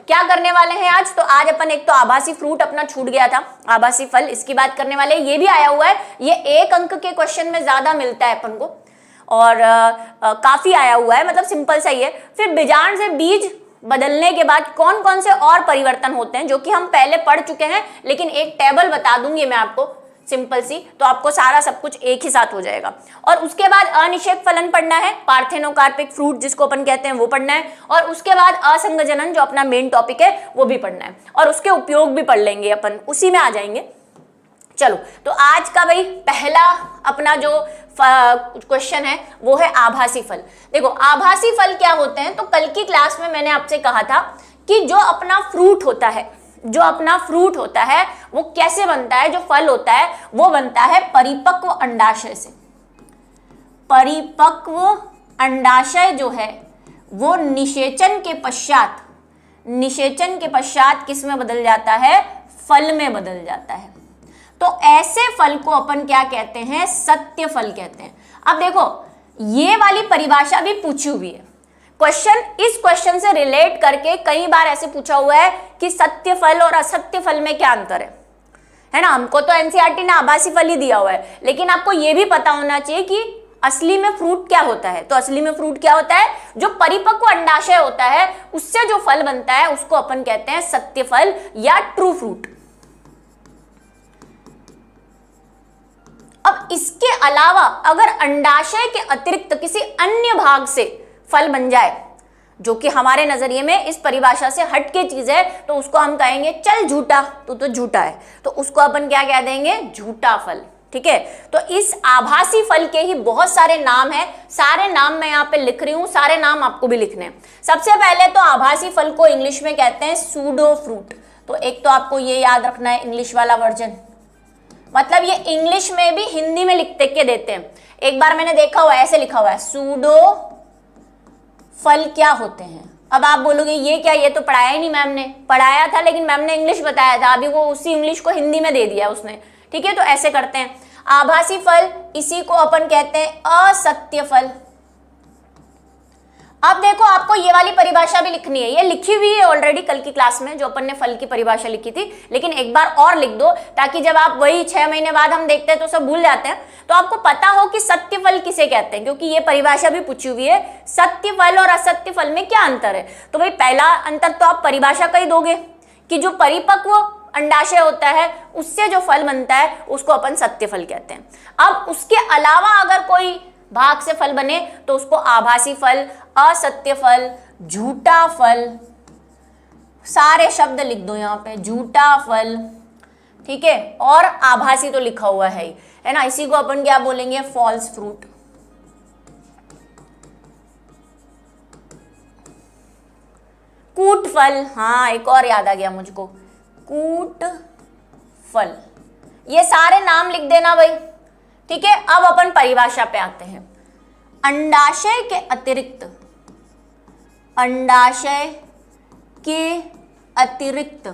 क्या करने वाले हैं आज? तो आज अपन एक तो आभासी फ्रूट अपना छूट गया था, आभासी फल, इसकी बात करने वाले। ये भी आया हुआ है, ये 1 अंक के क्वेश्चन में ज्यादा मिलता है अपन को और काफी आया हुआ है, मतलब सिंपल सा ही है। फिर बीजांड से बीज बदलने के बाद कौन कौन से और परिवर्तन होते हैं, जो कि हम पहले पढ़ चुके हैं, लेकिन एक टेबल बता दूंगी मैं आपको सिंपल सी, तो आपको सारा सब कुछ एक ही साथ हो जाएगा। और उसके बाद अनिषेक फलन पढ़ना है, पार्थेनोकार्पिक फ्रूट जिसको अपन कहते हैं वो पढ़ना है, और उसके बाद असंगजनन जो अपना मेन टॉपिक है वो भी पढ़ना है, और उसके उपयोग भी पढ़ लेंगे अपन, उसी में आ जाएंगे। चलो, तो आज का भाई पहला अपना जो क्वेश्चन है वो है आभासी फल। देखो आभासी फल क्या होते हैं, तो कल की क्लास में मैंने आपसे कहा था कि जो अपना फ्रूट होता है, जो अपना फ्रूट होता है वो कैसे बनता है, जो फल होता है वो बनता है परिपक्व अंडाशय से। परिपक्व अंडाशय जो है वो निषेचन के पश्चात किस में बदल जाता है? फल में बदल जाता है। तो ऐसे फल को अपन क्या कहते हैं? सत्य फल कहते हैं। अब देखो ये वाली परिभाषा भी पूछी हुई है, इस क्वेश्चन से रिलेट करके कई बार ऐसे पूछा हुआ है कि सत्य फल और असत्य फल में क्या अंतर है ना। हमको तो एनसीईआरटी ने आभासी फल ही दिया हुआ है, लेकिन आपको यह भी पता होना चाहिए कि असली में फ्रूट क्या होता है। तो असली में फ्रूट क्या होता है? जो परिपक्व अंडाशय होता है उससे जो फल बनता है उसको अपन कहते हैं सत्य फल या ट्रू फ्रूट। अब इसके अलावा अगर अंडाशय के अतिरिक्त किसी अन्य भाग से फल बन जाए, जो कि हमारे नजरिए में इस परिभाषा से हटके चीज है, तो उसको हम कहेंगे चल झूठा, तो झूठा है, तो उसको अपन क्या कह देंगे? झूठा फल। ठीक है, तो इस आभासी फल के ही बहुत सारे नाम हैं, सारे नाम मैं यहाँ पे लिख रही हूं, सारे नाम आपको भी लिखने हैं। सबसे पहले तो आभासी फल को इंग्लिश में कहते हैं सूडो फ्रूट। तो एक तो आपको ये याद रखना है इंग्लिश वाला वर्जन, मतलब ये इंग्लिश में भी हिंदी में लिख के देते हैं। एक बार मैंने देखा हुआ ऐसे लिखा हुआ है सूडो फल क्या होते हैं। अब आप बोलोगे ये क्या, ये तो पढ़ाया ही नहीं मैम ने। पढ़ाया था लेकिन मैम ने इंग्लिश बताया था, अभी वो उसी इंग्लिश को हिंदी में दे दिया उसने। ठीक है, तो ऐसे करते हैं। आभासी फल, इसी को अपन कहते हैं असत्य फल। अब देखो आपको ये वाली परिभाषा भी लिखनी है, ये लिखी हुई है ऑलरेडी कल की क्लास में जो अपन ने फल की परिभाषा लिखी थी, लेकिन एक बार और लिख दो ताकि जब आप वही 6 महीने बाद हम देखते हैं तो सब भूल जाते हैं, तो आपको पता हो कि सत्य फल किसे कहते हैं, क्योंकि ये परिभाषा भी पूछी हुई है। सत्य फल और असत्य फल में क्या अंतर है? तो भाई पहला अंतर तो आप परिभाषा का ही दोगे कि जो परिपक्व अंडाशय होता है उससे जो फल बनता है उसको अपन सत्य फल कहते हैं। अब उसके अलावा अगर कोई भाग से फल बने तो उसको आभासी फल, असत्य फल, झूठा फल, सारे शब्द लिख दो यहाँ पे, झूठा फल। ठीक है, और आभासी तो लिखा हुआ है ना, इसी को अपन क्या बोलेंगे? False fruit. कूट फल, हाँ एक और याद आ गया मुझको, कूट फल। ये सारे नाम लिख देना भाई। ठीक है, अब अपन परिभाषा पे आते हैं। अंडाशय के अतिरिक्त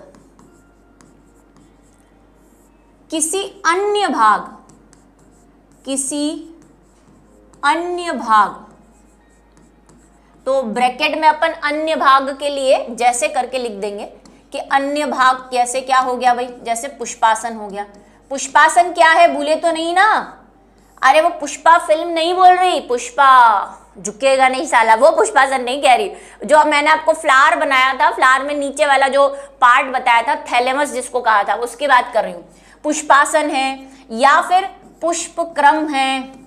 किसी अन्य भाग, तो ब्रैकेट में अपन अन्य भाग के लिए जैसे करके लिख देंगे कि अन्य भाग कैसे क्या हो गया भाई, जैसे पुष्पासन हो गया। पुष्पासन क्या है, भूले तो नहीं ना? अरे वो पुष्पा फिल्म नहीं बोल रही, पुष्पा झुकेगा नहीं साला, वो पुष्पासन नहीं कह रही। जो मैंने आपको फ्लावर बनाया था, फ्लावर में नीचे वाला जो पार्ट बताया था, थैलेमस जिसको कहा था, उसकी बात कर रही हूँ। पुष्पासन है या फिर पुष्पक्रम है।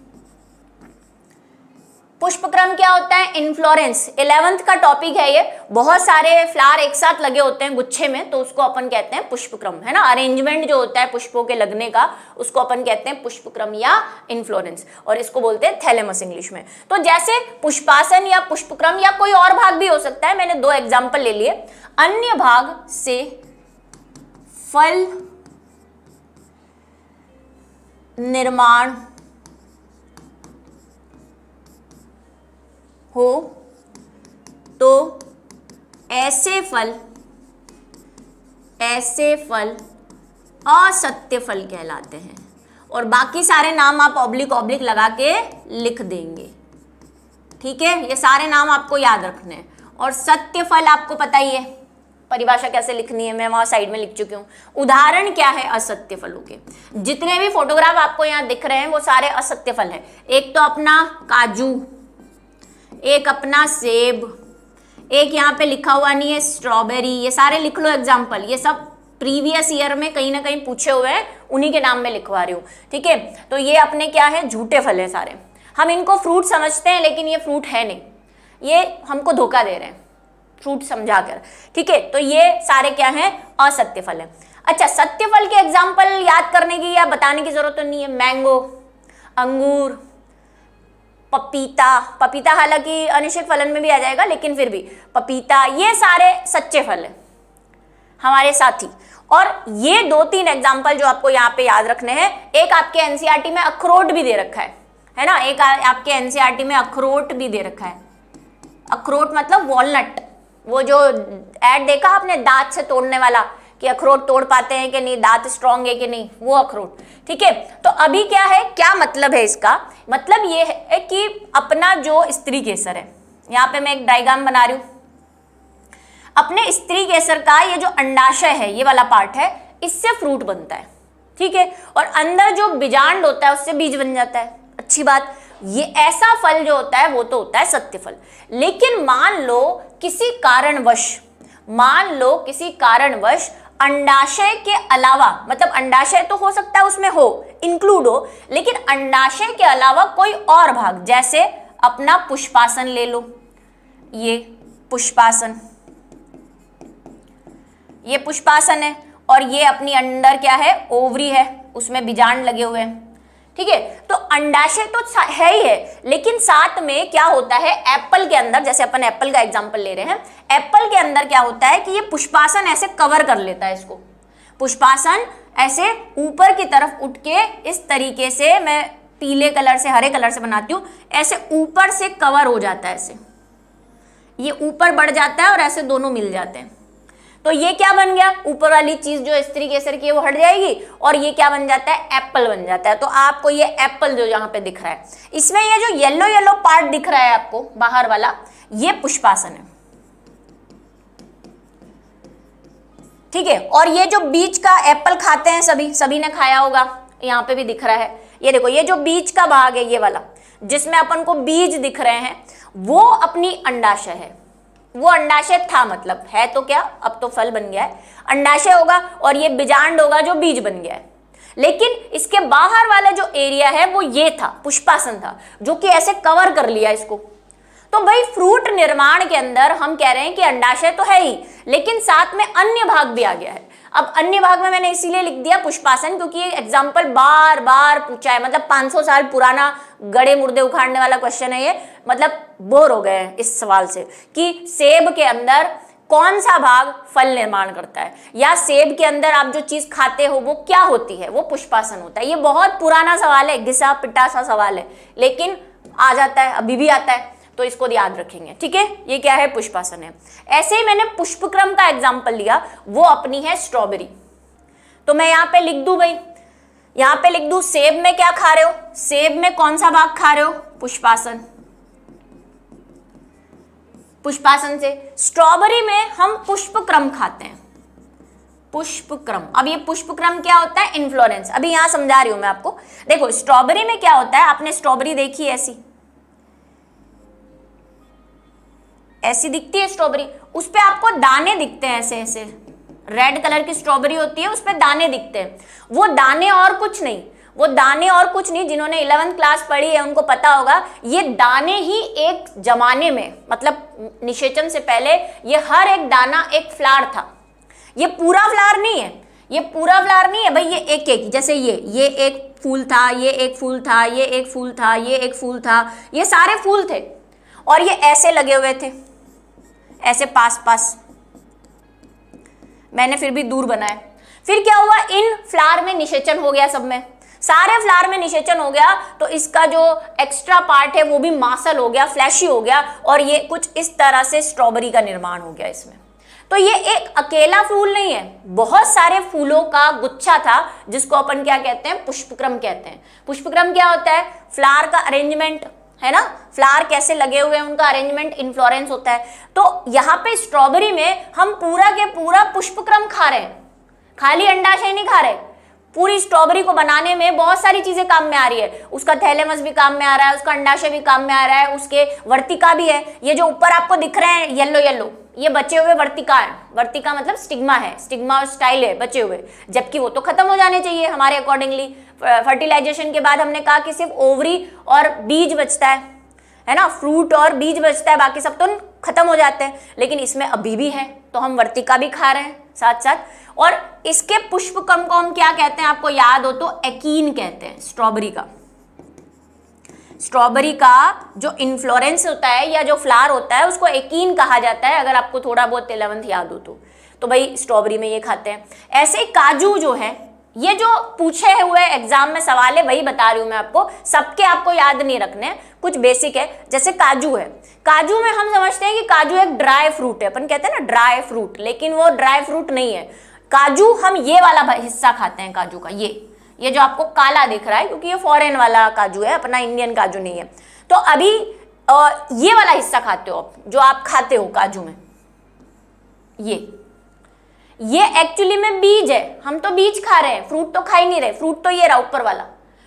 पुष्पक्रम क्या होता है? इन्फ्लोरेंस। 11th का टॉपिक है ये, बहुत सारे फ्लावर एक साथ लगे होते हैं गुच्छे में, तो उसको अपन कहते हैं पुष्पक्रम, है ना। अरेंजमेंट जो होता है पुष्पों के लगने का उसको अपन कहते हैं पुष्पक्रम या इन्फ्लोरेंस, और इसको बोलते हैं थैलेमस इंग्लिश में। तो जैसे पुष्पासन या पुष्पक्रम या कोई और भाग भी हो सकता है, मैंने 2 एग्जाम्पल ले लिए। अन्य भाग से फल निर्माण हो तो ऐसे फल असत्य फल कहलाते हैं। और बाकी सारे नाम आप ऑब्लिक लगा के लिख देंगे। ठीक है, ये सारे नाम आपको याद रखने हैं। और सत्य फल आपको पता ही है, परिभाषा कैसे लिखनी है मैं वहां साइड में लिख चुकी हूँ। उदाहरण क्या है असत्य फलों के? जितने भी फोटोग्राफ आपको यहाँ दिख रहे हैं वो सारे असत्य फल हैं। एक तो अपना काजू, एक अपना सेब, एक यहाँ पे लिखा हुआ नहीं है स्ट्रॉबेरी, ये सारे लिख लो एग्जाम्पल। ये सब प्रीवियस ईयर में कहीं ना कहीं पूछे हुए हैं, उन्हीं के नाम में लिखवा रही हूँ, ठीक है। तो ये अपने क्या है, झूठे फल है सारे। हम इनको फ्रूट समझते हैं लेकिन ये फ्रूट है नहीं, ये हमको धोखा दे रहे हैं फ्रूट समझाकर, ठीक है। तो ये सारे क्या हैं, असत्य फल है। अच्छा, सत्य फल के एग्जाम्पल याद करने की या बताने की जरूरत तो नहीं है। मैंगो, अंगूर, पपीता, पपीता हालांकि अनिश्चित फलन में भी आ जाएगा लेकिन फिर भी पपीता, ये सारे सच्चे फल है हमारे साथी। और ये 2-3 एग्जाम्पल जो आपको यहाँ पे याद रखने हैं। एक आपके एनसीईआरटी में अखरोट भी दे रखा है ना, एक आपके एनसीईआरटी में अखरोट भी दे रखा है। अखरोट मतलब वॉलनट, वो जो ऐड देखा आपने दांत से तोड़ने वाला कि अखरोट तोड़ पाते हैं कि नहीं, दांत स्ट्रॉन्ग है कि नहीं, वो अखरोट, ठीक है। तो अभी क्या है, क्या मतलब है इसका? मतलब ये है कि अपना जो स्त्री केसर है, यहाँ पे मैं एक डायग्राम बना रही हूँ। अपने स्त्री केसर का ये जो अंडाशय है, ये वाला पार्ट है, इससे फ्रूट बनता है, ठीक है। और अंदर जो बीजांड होता है उससे बीज बन जाता है। अच्छी बात, ये ऐसा फल जो होता है वो तो होता है सत्य फल। लेकिन मान लो किसी कारणवश अंडाशय के अलावा, मतलब अंडाशय तो हो सकता है उसमें हो, इंक्लूड हो, लेकिन अंडाशय के अलावा कोई और भाग, जैसे अपना पुष्पासन ले लो, ये पुष्पासन, ये पुष्पासन है, और ये अपनी अंडर क्या है, ओवरी है, उसमें बीजांड लगे हुए हैं, ठीक है। तो अंडाशय तो है ही है, लेकिन साथ में क्या होता है, एप्पल के अंदर, जैसे अपन एप्पल का एग्जांपल ले रहे हैं, एप्पल के अंदर क्या होता है कि ये पुष्पासन ऐसे कवर कर लेता है इसको। पुष्पासन ऐसे ऊपर की तरफ उठ के इस तरीके से, मैं पीले कलर से हरे कलर से बनाती हूँ, ऐसे ऊपर से कवर हो जाता है, ऐसे ये ऊपर बढ़ जाता है और ऐसे दोनों मिल जाते हैं। तो ये क्या बन गया, ऊपर वाली चीज जो स्त्री केसर की है वो हट जाएगी, और ये क्या बन जाता है, एप्पल बन जाता है। तो आपको ये एप्पल जो यहाँ पे दिख रहा है, इसमें ये जो येलो येलो पार्ट दिख रहा है आपको बाहर वाला, ये पुष्पासन है, ठीक है। और ये जो बीच का एप्पल खाते हैं सभी ने खाया होगा, यहाँ पे भी दिख रहा है, ये देखो, ये जो बीच का भाग है, ये वाला जिसमें अपन को बीज दिख रहे हैं, वो अपनी अंडाशय है। वो अंडाशय था, मतलब है तो क्या, अब तो फल बन गया है, अंडाशय होगा, और ये बीजांड होगा जो बीज बन गया है। लेकिन इसके बाहर वाला जो एरिया है वो ये था, पुष्पासन था, जो कि ऐसे कवर कर लिया इसको। तो भाई फ्रूट निर्माण के अंदर हम कह रहे हैं कि अंडाशय तो है ही, लेकिन साथ में अन्य भाग भी आ गया है। अब अन्य भाग में मैंने इसीलिए लिख दिया पुष्पासन, क्योंकि ये एग्जाम्पल बार बार पूछा है, मतलब 500 साल पुराना गड़े मुर्दे उखाड़ने वाला क्वेश्चन है ये। मतलब बोर हो गए हैं इस सवाल से कि सेब के अंदर कौन सा भाग फल निर्माण करता है, या सेब के अंदर आप जो चीज खाते हो वो क्या होती है, वो पुष्पासन होता है। ये बहुत पुराना सवाल है, घिसा पिटा सा सवाल है, लेकिन आ जाता है, अभी भी आता है, तो इसको याद रखेंगे, ठीक है। ये क्या है, पुष्पासन है। ऐसे ही मैंने पुष्पक्रम का एग्जाम्पल लिया, वो अपनी है स्ट्रॉबेरी। तो मैं यहाँ पे लिख दूं भाई, यहाँ पे लिख दूं, सेब में क्या खा रहे हो, सेब में कौन सा भाग खा रहे हो, पुष्पासन, पुष्पासन से। स्ट्रॉबेरी में हम पुष्पक्रम खाते हैं, पुष्पक्रम। अब ये पुष्पक्रम क्या होता है, इन्फ्लोरेंस। अभी यहां समझा रही हूं मैं आपको। देखो स्ट्रॉबेरी में क्या होता है, आपने स्ट्रॉबेरी देखी ऐसी दिखती है स्ट्रॉबेरी, उस पे आपको दाने दिखते हैं, ऐसे ऐसे रेड कलर की स्ट्रॉबेरी होती है, उस पे दाने दिखते हैं। वो दाने और कुछ नहीं, जिन्होंने 11th क्लास पढ़ी है उनको पता होगा, ये दाने ही एक जमाने में, मतलब निषेचन से पहले, ये हर एक दाना एक फ्लावर था। ये पूरा फ्लावर नहीं है, भाई, ये एक एक, जैसे ये एक फूल था, ये एक फूल था, ये एक फूल था, ये एक फूल था, ये सारे फूल थे, और ये ऐसे लगे हुए थे, ऐसे पास, मैंने फिर भी दूर बनाए। फिर क्या हुआ, इन फ्लावर में निषेचन हो गया, सब में, सारे फ्लावर में निषेचन हो गया, तो इसका जो एक्स्ट्रा पार्ट है वो भी मासल हो गया, फ्लैशी हो गया, और ये कुछ इस तरह से स्ट्रॉबेरी का निर्माण हो गया इसमें। तो ये एक अकेला फूल नहीं है, बहुत सारे फूलों का गुच्छा था, जिसको अपन क्या कहते हैं, पुष्पक्रम कहते हैं। पुष्पक्रम क्या होता है, फ्लावर का अरेंजमेंट, है ना, फ्लावर कैसे लगे हुए हैं, उनका अरेंजमेंट इन्फ्लोरेंस होता है। तो यहाँ पे स्ट्रॉबेरी में हम पूरा के पूरा पुष्पक्रम खा रहे हैं, खाली अंडाशय नहीं खा रहे। पूरी स्ट्रॉबेरी को बनाने में बहुत सारी चीजें काम में आ रही है, उसका थैलेमस भी काम में आ रहा है, उसका अंडाशय भी काम में आ रहा है, उसके वर्तिका भी है। ये जो ऊपर आपको दिख रहे हैं येलो येलो, ये बचे हुए वर्तिका है। वर्तिका मतलब स्टिग्मा है, स्टिग्मा और स्टाइल है बचे हुए, जबकि वो तो खत्म हो जाने चाहिए हमारे अकॉर्डिंगली। फर्टिलाइजेशन के बाद हमने कहा कि सिर्फ ओवरी और बीज बचता है ना, फ्रूट और बीज बचता है, बाकी सब तो खत्म हो जाते हैं। लेकिन इसमें अभी भी है, तो हम वर्तिका भी खा रहे हैं साथ साथ। और इसके पुष्पक्रम को हम क्या कहते हैं, आपको याद हो तो एकीन कहते हैं। स्ट्रॉबेरी का जो इन्फ्लोरेंस होता है या जो फ्लावर होता है उसको एकीन कहा जाता है, अगर आपको थोड़ा बहुत 11th याद हो तो भाई स्ट्रॉबेरी में ये खाते हैं। ऐसे काजू जो है, ये जो पूछे हुए एग्जाम में सवाल है वही बता रही हूं मैं आपको, सबके आपको याद नहीं रखने, कुछ बेसिक है। जैसे काजू है, काजू में हम समझते हैं कि काजू एक ड्राई फ्रूट है, अपन कहते हैं ना ड्राई फ्रूट, लेकिन वो ड्राई फ्रूट नहीं है। काजू हम ये वाला हिस्सा खाते हैं काजू का, ये जो आपको काला दिख रहा है, क्योंकि ये फॉरेन वाला काजू है, अपना इंडियन काजू नहीं है। तो अभी ये वाला हिस्सा खाते हो आप, जो आप खाते हो काजू में, ये एक्चुअली में बीज है। हम तो बीज खा रहे हैं, फ्रूट तो खा ही नहीं रहे। फ्रूट तो ये रहा ऊपर वाला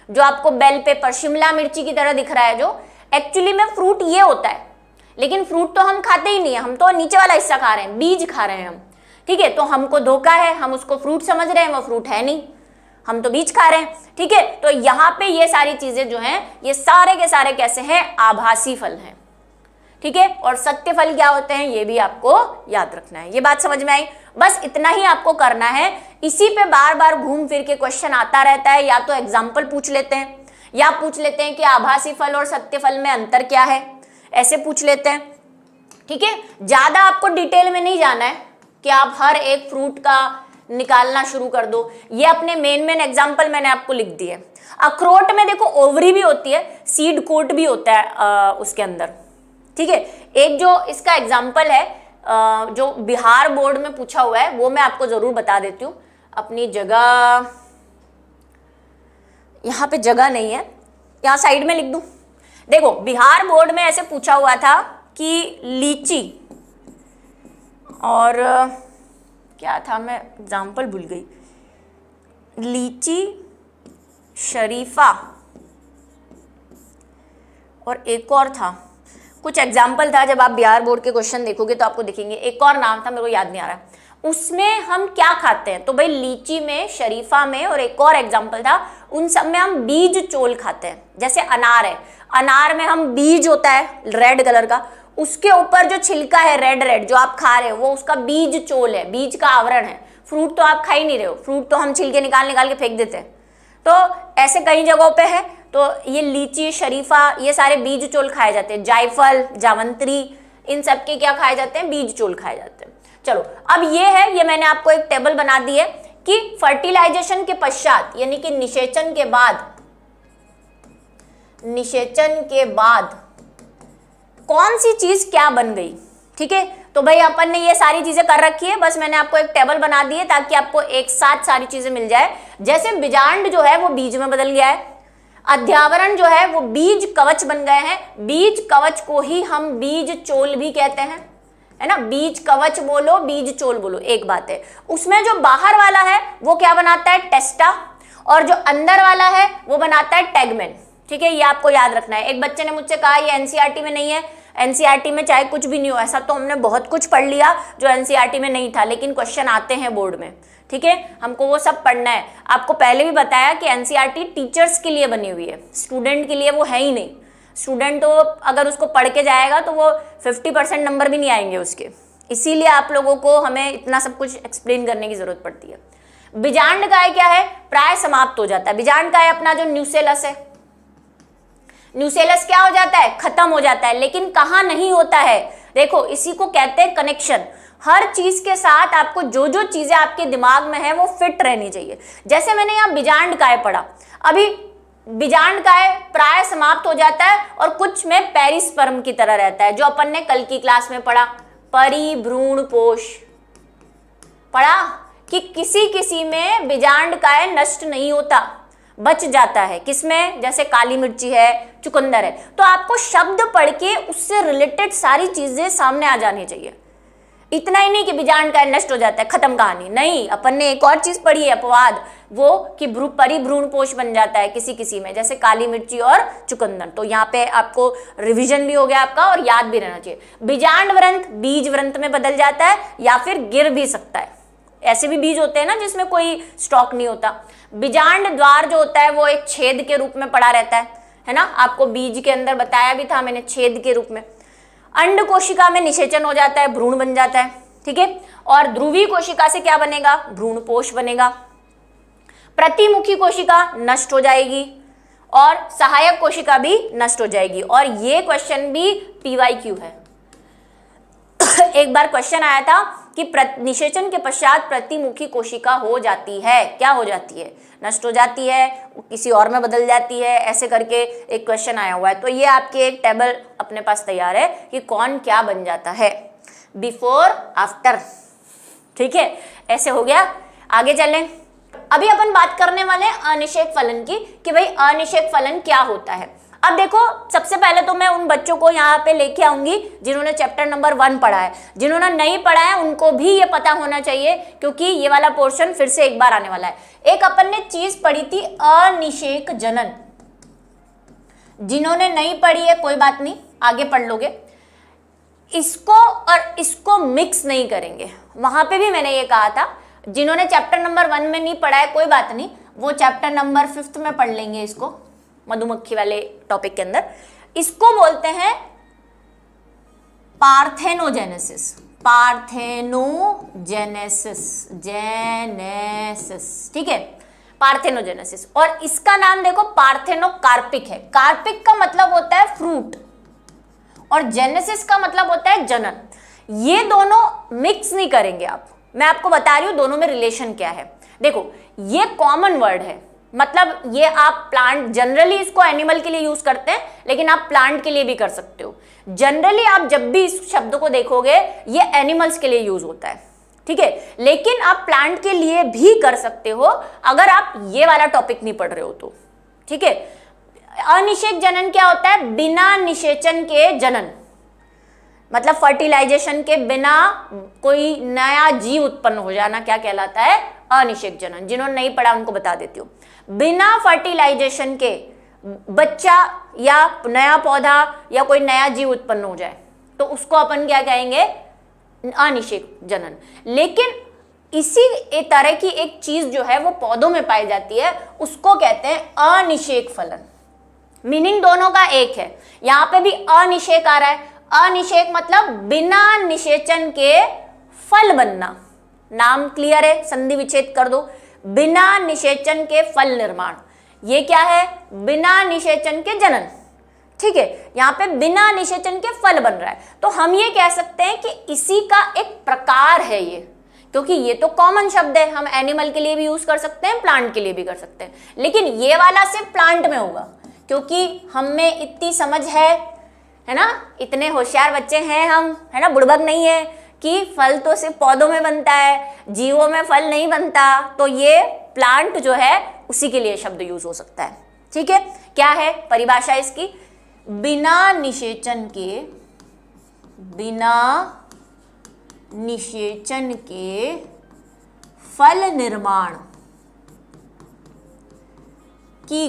जो आपको बेल पेपर शिमला मिर्ची की तरह दिख रहा है, जो एक्चुअली में फ्रूट ये होता है। लेकिन फ्रूट तो हम खाते ही नहीं है, हम तो नीचे वाला हिस्सा खा रहे हैं, बीज खा रहे हैं हम, ठीक है। तो हमको धोखा है, हम उसको फ्रूट समझ रहे हैं, वो फ्रूट है नहीं, हम तो बीज खा रहे हैं, ठीक है। तो यहाँ पे ये सारी चीजें जो हैं, ये सारे के सारे कैसे हैं, आभासी फल हैं, ठीक है। और सत्य फल क्या होते हैं, ये भी आपको याद रखना है। ये बात समझ में आई? बस इतना ही आपको करना है। इसी पे बार बार घूम फिर के क्वेश्चन आता रहता है, या तो एग्जाम्पल पूछ लेते हैं, या पूछ लेते हैं कि आभासी फल और सत्य फल में अंतर क्या है, ऐसे पूछ लेते हैं, ठीक है। ज्यादा आपको डिटेल में नहीं जाना है कि आप हर एक फ्रूट का निकालना शुरू कर दो। ये अपने मेन एग्जाम्पल मैंने आपको लिख दिए। अखरोट में देखो ओवरी भी होती है, सीड कोट भी होता है उसके अंदर, ठीक है। एक जो इसका एग्जाम्पल है जो बिहार बोर्ड में पूछा हुआ है, वो मैं आपको जरूर बता देती हूँ। अपनी जगह, यहाँ पे जगह नहीं है, यहाँ साइड में लिख दूं। देखो बिहार बोर्ड में ऐसे पूछा हुआ था कि लीची और क्या था, मैं एग्जाम्पल भूल गई, लीची, शरीफा और एक और था, कुछ एग्जाम्पल था। जब आप बिहार बोर्ड के क्वेश्चन देखोगे तो आपको दिखेंगे, एक और नाम था, मेरे को याद नहीं आ रहा। उसमें हम क्या खाते हैं, तो भाई लीची में, शरीफा में और एक और एग्जाम्पल था, उन सब में हम बीज चोल खाते हैं। जैसे अनार है, अनार में हम बीज होता है रेड कलर का, उसके ऊपर जो छिलका है रेड जो आप खा रहे हो, वो उसका बीज चोल है, बीज का आवरण है। फ्रूट तो आप खा ही नहीं रहे हो, फ्रूट तो हम छिलके निकाल के फेंक देते हैं। तो ऐसे कई जगहों पे है। तो ये लीची, शरीफा, ये सारे बीज चोल खाए जाते हैं। जायफल, जावंत्री, इन सब के क्या खाए जाते हैं, बीज चोल खाए जाते हैं। चलो अब ये है, ये मैंने आपको एक टेबल बना दी है कि फर्टिलाइजेशन के पश्चात, यानी कि निषेचन के बाद कौन सी चीज क्या बन गई, ठीक है। तो भाई अपन ने ये सारी चीजें कर रखी है, बस मैंने आपको एक टेबल बना दी है ताकि आपको एक साथ सारी चीजें मिल जाए। जैसे बीजांड जो है वो बीज में बदल गया है, अध्यावरण जो है वो बीज कवच बन गए हैं। बीज कवच को ही हम बीज चोल भी कहते हैं, है ना। बीज कवच बोलो, बीज चोल बोलो, एक बात है। उसमें जो बाहर वाला है वो क्या बनाता है, टेस्टा, और जो अंदर वाला है वो बनाता है टैगमेन, ठीक है। ये आपको याद रखना है। एक बच्चे ने मुझसे कहा ये एनसीईआरटी में नहीं है। एनसीईआरटी में चाहे कुछ भी नहीं हो, ऐसा तो हमने बहुत कुछ पढ़ लिया जो एनसीईआरटी में नहीं था, लेकिन क्वेश्चन आते हैं बोर्ड में, ठीक है। हमको वो सब पढ़ना है। आपको पहले भी बताया कि एनसीईआरटी टीचर्स के लिए बनी हुई है, स्टूडेंट के लिए वो है ही नहीं। स्टूडेंट तो अगर उसको पढ़ के जाएगा तो वो 50% नंबर भी नहीं आएंगे उसके, इसीलिए आप लोगों को हमें इतना सब कुछ एक्सप्लेन करने की जरूरत पड़ती है। बीजांड काय क्या है, प्राय समाप्त हो जाता है। बीजांड काय अपना जो न्यूसेलस है, न्यूसेलस क्या हो जाता है, खत्म हो जाता है। लेकिन कहाँ नहीं होता है, देखो इसी को कहते हैं कनेक्शन। हर चीज के साथ आपको जो जो चीजें आपके दिमाग में है वो फिट रहनी चाहिए। जैसे मैंने यहाँ बीजांड काय पढ़ा, अभी बीजांड काय प्राय समाप्त हो जाता है और कुछ में पेरिस्पर्म की तरह रहता है, जो अपन ने कल की क्लास में पढ़ा, परिभ्रूण पोष पढ़ा कि किसी किसी में बीजांड काय नष्ट नहीं होता, बच जाता है, किसमें, जैसे काली मिर्ची है, चुकंदर है। तो आपको शब्द पढ़ के उससे रिलेटेड सारी चीजें सामने आ जानी चाहिए। इतना ही नहीं कि बीजांड का नष्ट हो जाता है, खत्म कहानी, नहीं। अपन ने एक और चीज पढ़ी है, अपवाद, वो कि परिभ्रूणपोष बन जाता है किसी किसी में, जैसे काली मिर्ची और चुकंदर। तो यहाँ पे आपको रिवीजन भी हो गया आपका और याद भी रहना चाहिए। बीजांड व्रंत बीज व्रंत में बदल जाता है या फिर गिर भी सकता है। ऐसे भी बीज होते हैं ना जिसमें कोई स्टॉक नहीं होता। बीजांड द्वार जो होता है वो एक छेद के रूप में पड़ा रहता है ना, आपको बीज के अंदर बताया भी था मैंने, छेद के रूप में। अंड कोशिका में निषेचन हो जाता है, भ्रूण बन जाता है, ठीक है। और ध्रुवीय कोशिका से क्या बनेगा, भ्रूणपोष बनेगा। प्रतिमुखी कोशिका नष्ट हो जाएगी और सहायक कोशिका भी नष्ट हो जाएगी। और ये क्वेश्चन भी PYQ है। एक बार क्वेश्चन आया था कि निषेचन के पश्चात प्रतिमुखी कोशिका हो जाती है, क्या हो जाती है, नष्ट हो जाती है, किसी और में बदल जाती है, ऐसे करके एक क्वेश्चन आया हुआ है। तो ये आपके एक टेबल अपने पास तैयार है कि कौन क्या बन जाता है, बिफोर आफ्टर, ठीक है। ऐसे हो गया। आगे चलें। अभी अपन बात करने वाले हैं अनिषेक फलन की, कि भाई अनिषेक फलन क्या होता है। अब देखो, सबसे पहले तो मैं उन बच्चों को यहाँ पे लेके आऊंगी जिन्होंने चैप्टर नंबर 1 पढ़ा है। जिन्होंने नहीं पढ़ा है उनको भी ये पता होना चाहिए, क्योंकि ये वाला पोर्शन फिर से एक बार आने वाला है। एक अपन ने चीज पढ़ी थी अनिषेक जनन। जिन्होंने नहीं पढ़ी है कोई बात नहीं, आगे पढ़ लोगे। इसको और इसको मिक्स नहीं करेंगे। वहां पे भी मैंने ये कहा था, जिन्होंने चैप्टर नंबर 1 में नहीं पढ़ा है कोई बात नहीं, वो चैप्टर नंबर 5 में पढ़ लेंगे इसको, मधुमक्खी वाले टॉपिक के अंदर। इसको बोलते हैं पार्थेनोजेनेसिस। पार्थेनोजेनेसिस, जेनेसिस, ठीक है, पार्थेनोजेनेसिस। और इसका नाम देखो पार्थेनोकार्पिक है। कार्पिक का मतलब होता है फ्रूट और जेनेसिस का मतलब होता है जनन। ये दोनों मिक्स नहीं करेंगे आप, मैं आपको बता रही हूं दोनों में रिलेशन क्या है। देखो, ये कॉमन वर्ड है, मतलब ये आप प्लांट, जनरली इसको एनिमल के लिए यूज करते हैं, लेकिन आप प्लांट के लिए भी कर सकते हो। जनरली आप जब भी इस शब्द को देखोगे ये एनिमल्स के लिए यूज होता है, ठीक है, लेकिन आप प्लांट के लिए भी कर सकते हो अगर आप ये वाला टॉपिक नहीं पढ़ रहे हो तो, ठीक है। अनिषेक जनन क्या होता है, बिना निषेचन के जनन, मतलब फर्टिलाइजेशन के बिना कोई नया जीव उत्पन्न हो जाना, क्या कहलाता है, अनिषेक जनन। जिन्होंने नहीं पढ़ा उनको बता देती हूँ। बिना फर्टिलाइजेशन के बच्चा या नया पौधा या कोई नया जीव उत्पन्न हो जाए तो उसको अपन क्या कहेंगे, अनिषेक जनन। लेकिन इसी तरह की एक चीज जो है वो पौधों में पाई जाती है, उसको कहते हैं अनिषेक फलन। मीनिंग दोनों का एक है। यहां पे भी अनिषेक आ रहा है। अनिषेक मतलब बिना निषेचन के फल बनना। नाम क्लियर है, संधि विच्छेद कर दो। बिना निषेचन के फल निर्माण, ये क्या है, बिना निषेचन के जनन, ठीक है। यहां पे बिना निषेचन के फल बन रहा है, तो हम ये कह सकते हैं कि इसी का एक प्रकार है ये, क्योंकि ये तो कॉमन शब्द है, हम एनिमल के लिए भी यूज कर सकते हैं, प्लांट के लिए भी कर सकते हैं, लेकिन ये वाला सिर्फ प्लांट में होगा, क्योंकि हम में इतनी समझ है ना, इतने होशियार बच्चे हैं हम, है ना, बुड़बक नहीं है कि फल तो सिर्फ पौधों में बनता है, जीवों में फल नहीं बनता। तो ये प्लांट जो है उसी के लिए शब्द यूज हो सकता है, ठीक है। क्या है परिभाषा इसकी, बिना निषेचन के फल निर्माण की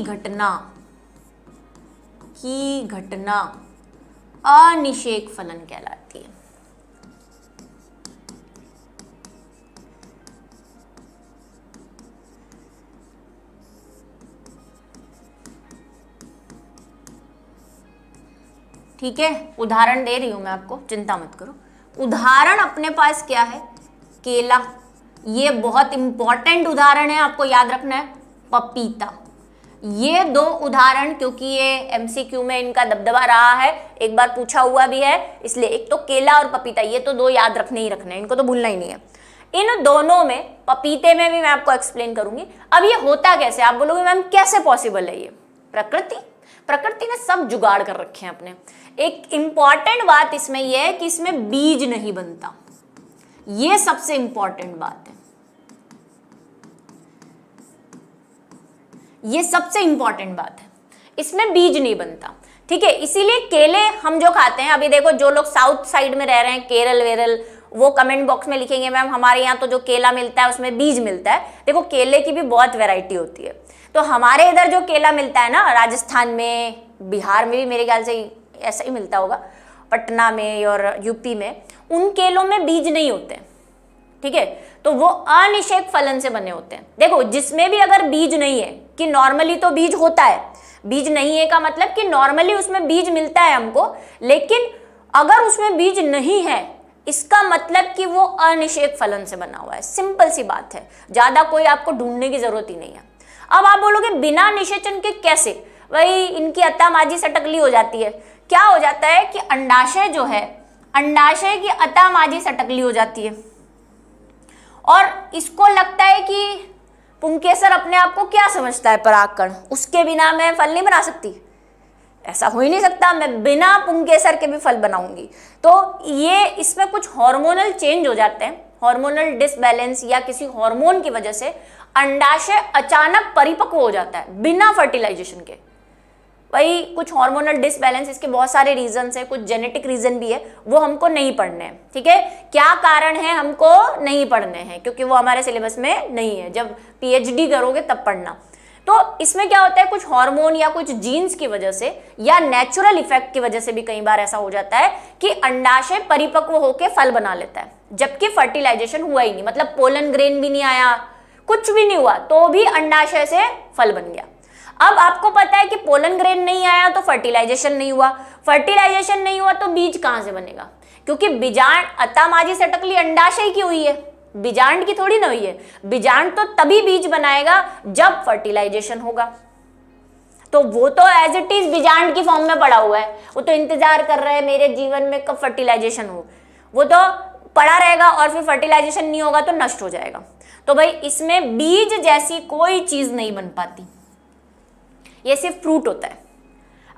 घटना अनिषेक फलन कहलाती है। ठीक है, उदाहरण दे रही हूं मैं आपको, चिंता मत करो। उदाहरण अपने पास क्या है, केला, ये बहुत इंपॉर्टेंट उदाहरण है, आपको याद रखना है। पपीता, ये दो उदाहरण, क्योंकि ये एमसीक्यू में इनका दबदबा रहा है, एक बार पूछा हुआ भी है, इसलिए एक तो केला और पपीता, ये तो दो याद रखने ही रखने, इनको तो भूलना ही नहीं है। इन दोनों में, पपीते में भी मैं आपको एक्सप्लेन करूंगी। अब ये होता कैसे, आप बोलोगे मैम कैसे पॉसिबल है ये, प्रकृति ने सब जुगाड़ कर रखे हैं अपने। एक इंपॉर्टेंट बात इसमें यह है कि इसमें बीज नहीं बनता, ये सबसे इंपॉर्टेंट बात है। ये सबसे इंपॉर्टेंट बात है, इसमें बीज नहीं बनता, ठीक है। इसीलिए केले हम जो खाते हैं, अभी देखो जो लोग साउथ साइड में रह रहे हैं, केरल वेरल, वो कमेंट बॉक्स में लिखेंगे मैम हमारे यहाँ तो जो केला मिलता है उसमें बीज मिलता है। देखो केले की भी बहुत वैरायटी होती है, तो हमारे इधर जो केला मिलता है ना, राजस्थान में, बिहार में भी मेरे ख्याल से ऐसा ही मिलता होगा, पटना में और यूपी में, उन केलों में बीज नहीं होते, ठीक है। तो वो अनिषेक फलन से बने होते हैं। देखो जिसमें भी अगर बीज नहीं है, कि नॉर्मली तो बीज होता है, बीज नहीं है का मतलब कि नॉर्मली उसमें बीज मिलता है हमको, लेकिन अगर उसमें बीज नहीं है इसका मतलब कि वो अनिषेक फलन से बना हुआ है। सिंपल सी बात है, ज्यादा कोई आपको ढूंढने की जरूरत ही नहीं है। अब आप बोलोगे बिना निषेचन के कैसे, भाई इनकी अत्ता माजी सटकली हो जाती है। क्या हो जाता है कि अंडाशय जो है, अंडाशय की अत्ता माजी सटकली हो जाती है और इसको लगता है कि पुंकेसर अपने आप को क्या समझता है, परागकण, उसके बिना मैं फल नहीं बना सकती, ऐसा हो ही नहीं सकता, मैं बिना पुंकेसर के भी फल बनाऊंगी। तो ये इसमें कुछ हार्मोनल चेंज हो जाते हैं, हार्मोनल डिसबैलेंस या किसी हार्मोन की वजह से अंडाशय अचानक परिपक्व हो जाता है बिना फर्टिलाइजेशन के। भाई कुछ हार्मोनल डिसबैलेंस, इसके बहुत सारे रीजंस है, कुछ जेनेटिक रीजन भी है, वो हमको नहीं पढ़ने हैं, ठीक है। क्या कारण है हमको नहीं पढ़ने हैं, क्योंकि वो हमारे सिलेबस में नहीं है, जब पीएचडी करोगे तब पढ़ना। तो इसमें क्या होता है, कुछ हार्मोन या कुछ जीन्स की वजह से या नेचुरल इफेक्ट की वजह से भी कई बार ऐसा हो जाता है कि अंडाशय परिपक्व होकर फल बना लेता है, जबकि फर्टिलाइजेशन हुआ ही नहीं, मतलब पोलन ग्रेन भी नहीं आया, कुछ भी नहीं हुआ, तो भी अंडाशय से फल बन गया। अब आपको पता है कि पोलन ग्रेन नहीं आया तो फर्टिलाइजेशन नहीं हुआ, फर्टिलाइजेशन नहीं हुआ तो बीज कहां से बनेगा, क्योंकि बीजांड अत्ता माजी सटकली अंडाशय की हुई है, बीजांड की थोड़ी ना हुई है। बीजांड तो तभी बीज बनाएगा जब फर्टिलाइजेशन होगा, तो वो तो एज इट इज बीजांड की फॉर्म में पड़ा हुआ है, वो तो इंतजार कर रहा है मेरे जीवन में कब फर्टिलाइजेशन हो, वो तो पड़ा रहेगा और फिर फर्टिलाइजेशन नहीं होगा तो नष्ट हो जाएगा। तो भाई इसमें बीज जैसी कोई चीज नहीं बन पाती, ये सिर्फ फ्रूट होता है।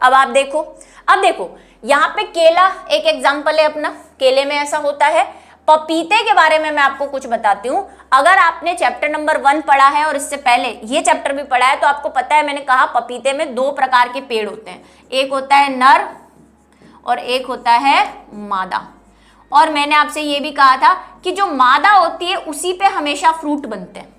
अब आप देखो, अब देखो यहाँ पे केला एक एग्जाम्पल है अपना, केले में ऐसा होता है। पपीते के बारे में मैं आपको कुछ बताती हूँ। अगर आपने चैप्टर नंबर 1 पढ़ा है और इससे पहले ये चैप्टर भी पढ़ा है तो आपको पता है, मैंने कहा पपीते में 2 प्रकार के पेड़ होते हैं, एक होता है नर और एक होता है मादा। और मैंने आपसे ये भी कहा था कि जो मादा होती है उसी पे हमेशा फ्रूट बनते हैं,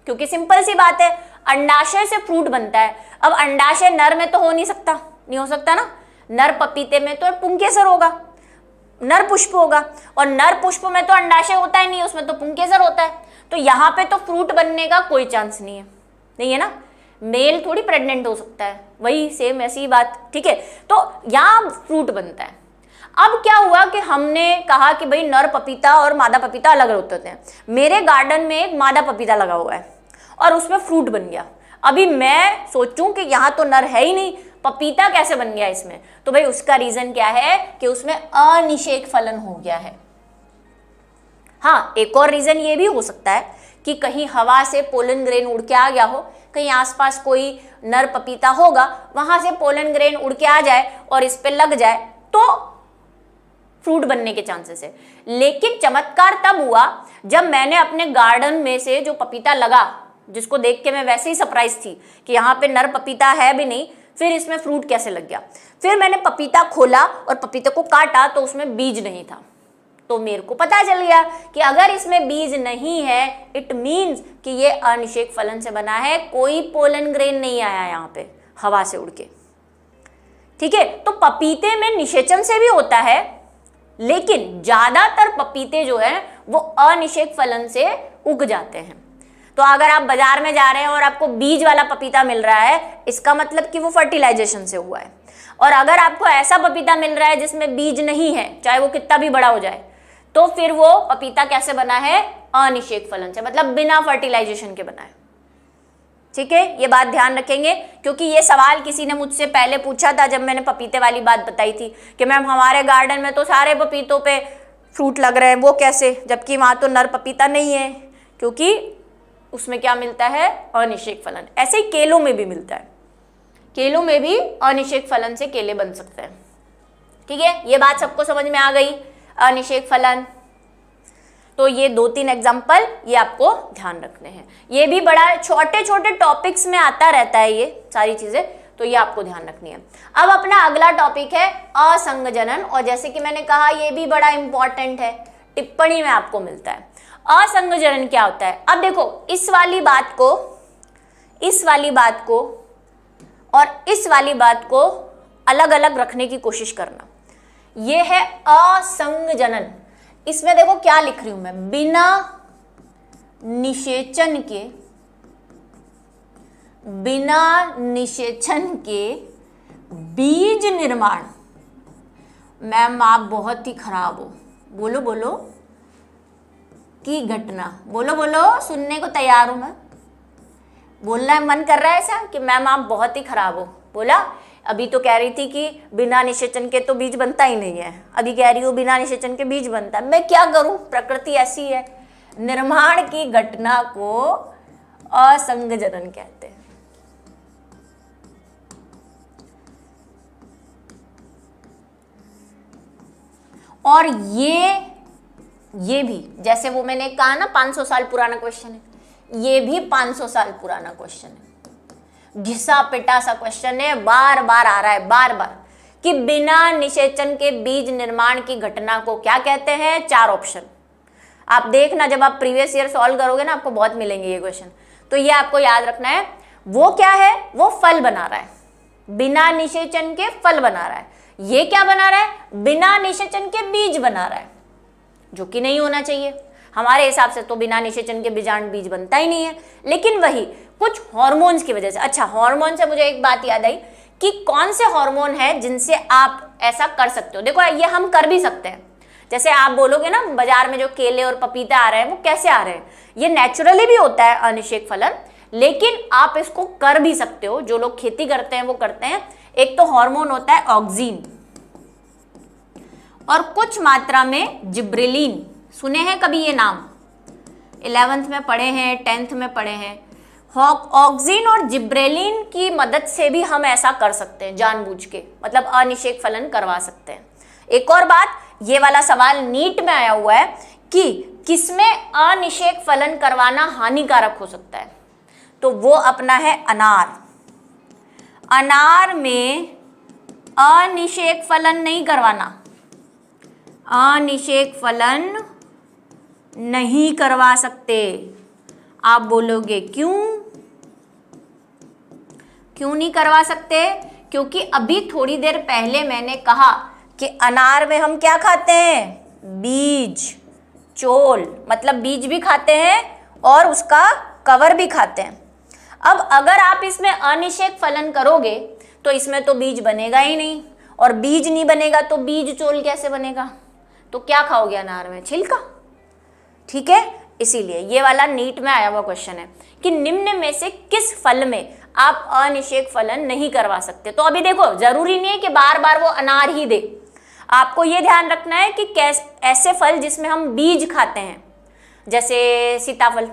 क्योंकि सिंपल सी बात है, अंडाशय से फ्रूट बनता है। अब अंडाशय नर में तो हो नहीं सकता, नहीं हो सकता ना, नर पपीते में तो पुंकेसर होगा, नर पुष्प होगा, और नर पुष्प में तो अंडाशय होता ही नहीं, उसमें तो पुंकेसर होता है। तो यहाँ पे तो फ्रूट बनने का कोई चांस नहीं है, नहीं है ना, मेल थोड़ी प्रेग्नेंट हो सकता है, वही सेम ऐसी बात, ठीक है। तो यहाँ फ्रूट बनता है। अब क्या हुआ कि हमने कहा कि भाई नर पपीता और मादा पपीता अलग होते हैं। मेरे गार्डन में एक मादा पपीता लगा हुआ है और उसमें फ्रूट बन गया। अभी मैं सोचूं कि यहाँ तो नर है ही नहीं, पपीता कैसे बन गया इसमें, तो भाई उसका रीजन क्या है कि उसमें अनिषेक फलन हो गया है। हाँ, एक और रीजन ये भी हो सकता है कि कहीं हवा से पोलन ग्रेन उड़ के आ गया हो, कहीं आसपास कोई नर पपीता होगा, वहां से पोलन ग्रेन उड़ के आ जाए और इस पे लग जाए तो फ्रूट बनने के चांसेस है। लेकिन चमत्कार तब हुआ जब मैंने अपने गार्डन में से जो पपीता लगा, जिसको देख के मैं वैसे ही सरप्राइज थी कि यहाँ पे नर पपीता है भी नहीं, फिर इसमें फ्रूट कैसे लग गया। फिर मैंने पपीता खोला और पपीते को काटा तो उसमें बीज नहीं था, तो मेरे को पता चल गया कि अगर इसमें बीज नहीं है इट मीन्स कि ये अनिषेक फलन से बना है, कोई पोलन ग्रेन नहीं आया यहाँ पे हवा से उड़ के, ठीक है। तो पपीते में निषेचन से भी होता है, लेकिन ज्यादातर पपीते जो है वो अनिषेक फलन से उग जाते हैं। तो अगर आप बाजार में जा रहे हैं और आपको बीज वाला पपीता मिल रहा है, इसका मतलब कि वो फर्टिलाइजेशन से हुआ है। और अगर आपको ऐसा पपीता मिल रहा है जिसमें बीज नहीं है, चाहे वो कितना भी बड़ा हो जाए, तो फिर वो पपीता कैसे बना है, अनिषेक फलन से, मतलब बिना फर्टिलाइजेशन के बना है, ठीक है। ये बात ध्यान रखेंगे, क्योंकि ये सवाल किसी ने मुझसे पहले पूछा था जब मैंने पपीते वाली बात बताई थी कि मैम हमारे गार्डन में तो सारे पपीतों पे फ्रूट लग रहे हैं, वो कैसे, जबकि वहाँ तो नर पपीता नहीं है, क्योंकि उसमें क्या मिलता है, अनिषेक फलन। ऐसे ही केलों में भी मिलता है, केलों में भी अनिषेक फलन से केले बन सकते हैं, ठीक है। ये बात सबको समझ में आ गई, अनिषेक फलन। तो ये 2-3 एग्जाम्पल ये आपको ध्यान रखने हैं। ये भी बड़ा छोटे छोटे टॉपिक्स में आता रहता है ये सारी चीजें, तो ये आपको ध्यान रखनी है। अब अपना अगला टॉपिक है असंगजनन, और जैसे कि मैंने कहा ये भी बड़ा इंपॉर्टेंट है, टिप्पणी में आपको मिलता है। असंगजनन क्या होता है? अब देखो इस वाली बात को और इस वाली बात को अलग अलग रखने की कोशिश करना। ये है असंगजनन। इसमें देखो क्या लिख रही हूं मैं, बिना निषेचन के बीज निर्माण। मैम आप बहुत ही खराब हो, बोलो बोलो, की घटना, बोलो बोलो, सुनने को तैयार हूं मैं। बोलना मन कर रहा है ऐसा कि मैम आप बहुत ही खराब हो। बोला, अभी तो कह रही थी कि बिना निषेचन के तो बीज बनता ही नहीं है, अभी कह रही हूँ बिना निषेचन के बीज बनता है। मैं क्या करूं, प्रकृति ऐसी है। निर्माण की घटना को असंगजनन कहते हैं। और ये भी जैसे वो मैंने कहा ना 500 साल पुराना क्वेश्चन है, ये भी 500 साल पुराना क्वेश्चन है, घिसा पिटा सा क्वेश्चन है, बार बार आ रहा है, बार बार, कि बिना निषेचन के बीज निर्माण की घटना को क्या कहते हैं। 4 ऑप्शन आप देखना, जब आप प्रीवियस ईयर सॉल्व करोगे ना आपको बहुत मिलेंगे ये क्वेश्चन, तो ये आपको याद रखना है। वो क्या है, वो फल बना रहा है, बिना निषेचन के फल बना रहा है। ये क्या बना रहा है, बिना निषेचन के बीज बना रहा है, जो कि नहीं होना चाहिए हमारे हिसाब से। तो बिना निषेचन के बीज बनता ही नहीं है, लेकिन वही कुछ हार्मोन्स की वजह से। अच्छा, हार्मोन से मुझे एक बात याद आई कि कौन से हार्मोन है जिनसे आप ऐसा कर सकते हो। देखो ये हम कर भी सकते हैं, जैसे आप बोलोगे ना बाजार में जो केले और पपीते आ रहे हैं वो कैसे आ रहे हैं, ये नेचुरली भी होता है अनिषेक फलन, लेकिन आप इसको कर भी सकते हो। जो लोग खेती करते हैं वो करते हैं। एक तो हार्मोन होता है ऑक्सीन, और कुछ मात्रा में जिब्रेलिन। सुने हैं कभी ये नाम, 11th में पढ़े हैं, 10th में पढ़े हैं। ऑक्सीन और जिब्रेलिन की मदद से भी हम ऐसा कर सकते हैं जानबूझ के, मतलब अनिषेक फलन करवा सकते हैं। एक और बात, ये वाला सवाल नीट में आया हुआ है कि किसमें अनिषेक फलन करवाना हानिकारक हो सकता है, तो वो अपना है अनार। अनार में अनिषेक फलन नहीं करवाना, अनिषेक फलन नहीं करवा सकते। आप बोलोगे क्यों नहीं करवा सकते? क्योंकि अभी थोड़ी देर पहले मैंने कहा कि अनार में हम क्या खाते हैं, बीज, चोल, मतलब बीज भी खाते हैं और उसका कवर भी खाते हैं। अब अगर आप इसमें अनिषेक फलन करोगे तो इसमें तो बीज बनेगा ही नहीं, और बीज नहीं बनेगा तो बीज चोल कैसे बनेगा? तो क्या खाओगे अनार में, छिलका। ठीक है, इसीलिए ये वाला नीट में आया हुआ क्वेश्चन है कि निम्न में से किस फल में आप अनिषेक फलन नहीं करवा सकते। तो अभी देखो, जरूरी नहीं है कि बार बार वो अनार ही दे, आपको ये ध्यान रखना है कि ऐसे फल जिसमें हम बीज खाते हैं, जैसे सीताफल,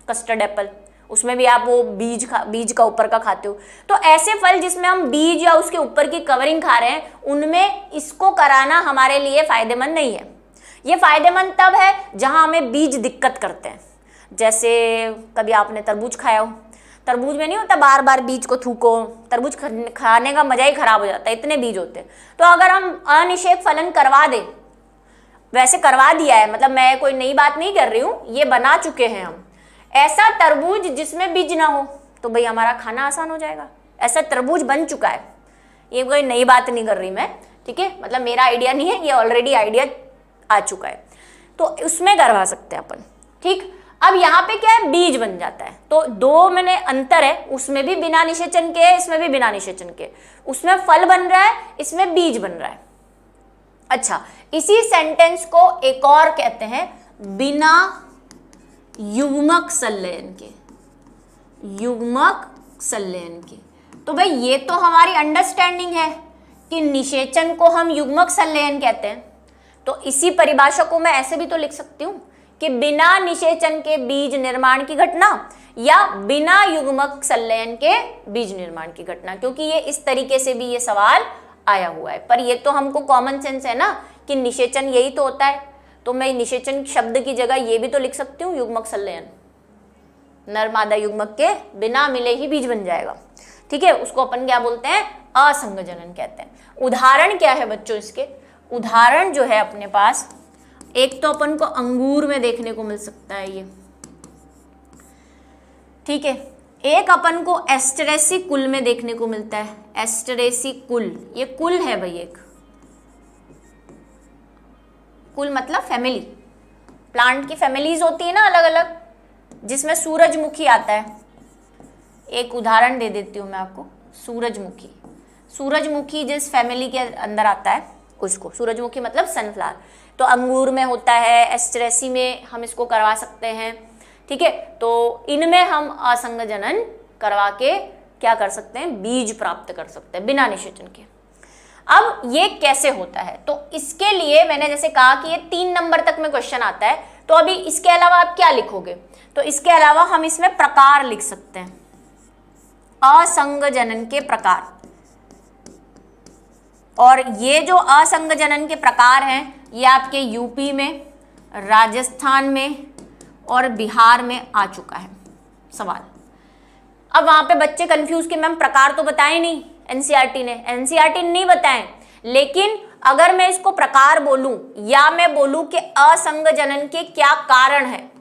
कस्टर्ड एप्पल, उसमें भी आप वो बीज का ऊपर का खाते हो। तो ऐसे फल जिसमें हम बीज या उसके ऊपर की कवरिंग खा रहे हैं, उनमें इसको कराना हमारे लिए फायदेमंद नहीं है। ये फायदेमंद तब है जहां हमें बीज दिक्कत करते हैं। जैसे कभी आपने तरबूज खाया हो, तरबूज में नहीं होता बार बार बीज को थूको, तरबूज खाने का मजा ही खराब हो जाता है, इतने बीज होते हैं। तो अगर हम अनिषेक फलन करवा दें, वैसे करवा दिया है, मतलब मैं कोई नई बात नहीं कर रही हूँ, ये बना चुके हैं हम, ऐसा तरबूज जिसमें बीज ना हो, तो भाई हमारा खाना आसान हो जाएगा। ऐसा तरबूज बन चुका है, ये कोई नई बात नहीं कर रही मैं, ठीक है, मतलब मेरा आइडिया नहीं है, ये ऑलरेडी आइडिया आ चुका है, तो उसमें करवा सकते हैं अपन। ठीक, अब यहाँ पे क्या है, बीज बन जाता है। तो दो में अंतर है, उसमें भी बिना निषेचन के, इसमें भी बिना निषेचन के। उसमें फल बन रहा है, इसमें बीज बन रहा है। अच्छा, इसी सेंटेंस को एक और कहते हैं बिना युग्मक संलयन के, युग्मक संलयन के। तो भाई ये तो हमारी अंडरस्टैंडिंग है कि निषेचन को हम युग्मक संलयन कहते हैं, तो इसी परिभाषा को मैं ऐसे भी तो लिख सकती हूँ कि बिना निषेचन के बीज निर्माण की घटना या बिना युग्मक संलयन के बीज निर्माण की घटना, क्योंकि ये इस तरीके से भी ये सवाल आया हुआ है। पर ये तो हमको कॉमन सेंस है ना कि निषेचन यही तो होता है, तो मैं निषेचन शब्द की जगह ये भी तो लिख सकती हूँ युग्मक संलयन, नर मादा युग्मक के बिना मिले ही बीज बन जाएगा। ठीक है, उसको अपन क्या बोलते हैं, असंग जनन कहते हैं। उदाहरण क्या है बच्चों इसके, उदाहरण जो है अपने पास, एक तो अपन को अंगूर में देखने को मिल सकता है ये, ठीक है, एक अपन को एस्टेरेसी कुल में देखने को मिलता है, एस्टेरेसी कुल, ये कुल है भाई, एक कुल मतलब फैमिली, प्लांट की फैमिलीज होती है ना अलग अलग, जिसमें सूरजमुखी आता है। एक उदाहरण दे देती हूँ मैं आपको, सूरजमुखी, सूरजमुखी जिस फैमिली के अंदर आता है उसको सूरजमुखी मतलब सनफ्लावर, तो अंगूर में होता है, एस्टेरेसी में हम इसको करवा सकते हैं। ठीक है, तो इनमें हम असंग जनन करवा के क्या कर सकते हैं, बीज प्राप्त कर सकते हैं बिना निषेचन के। अब ये कैसे होता है, तो इसके लिए मैंने जैसे कहा कि ये 3 नंबर तक में क्वेश्चन आता है, तो अभी इसके अलावा आप क्या लिखोगे, तो इसके अलावा हम इसमें प्रकार लिख सकते हैं, असंग जनन के प्रकार। और ये जो असंग जनन के प्रकार हैं ये आपके यूपी में, राजस्थान में और बिहार में आ चुका है सवाल। अब वहां पे बच्चे कंफ्यूज कि मैम प्रकार तो बताए नहीं एनसीईआरटी ने, एनसीईआरटी नहीं बताए, लेकिन अगर मैं इसको प्रकार बोलूं या मैं बोलूं कि असंग जनन के क्या कारण है,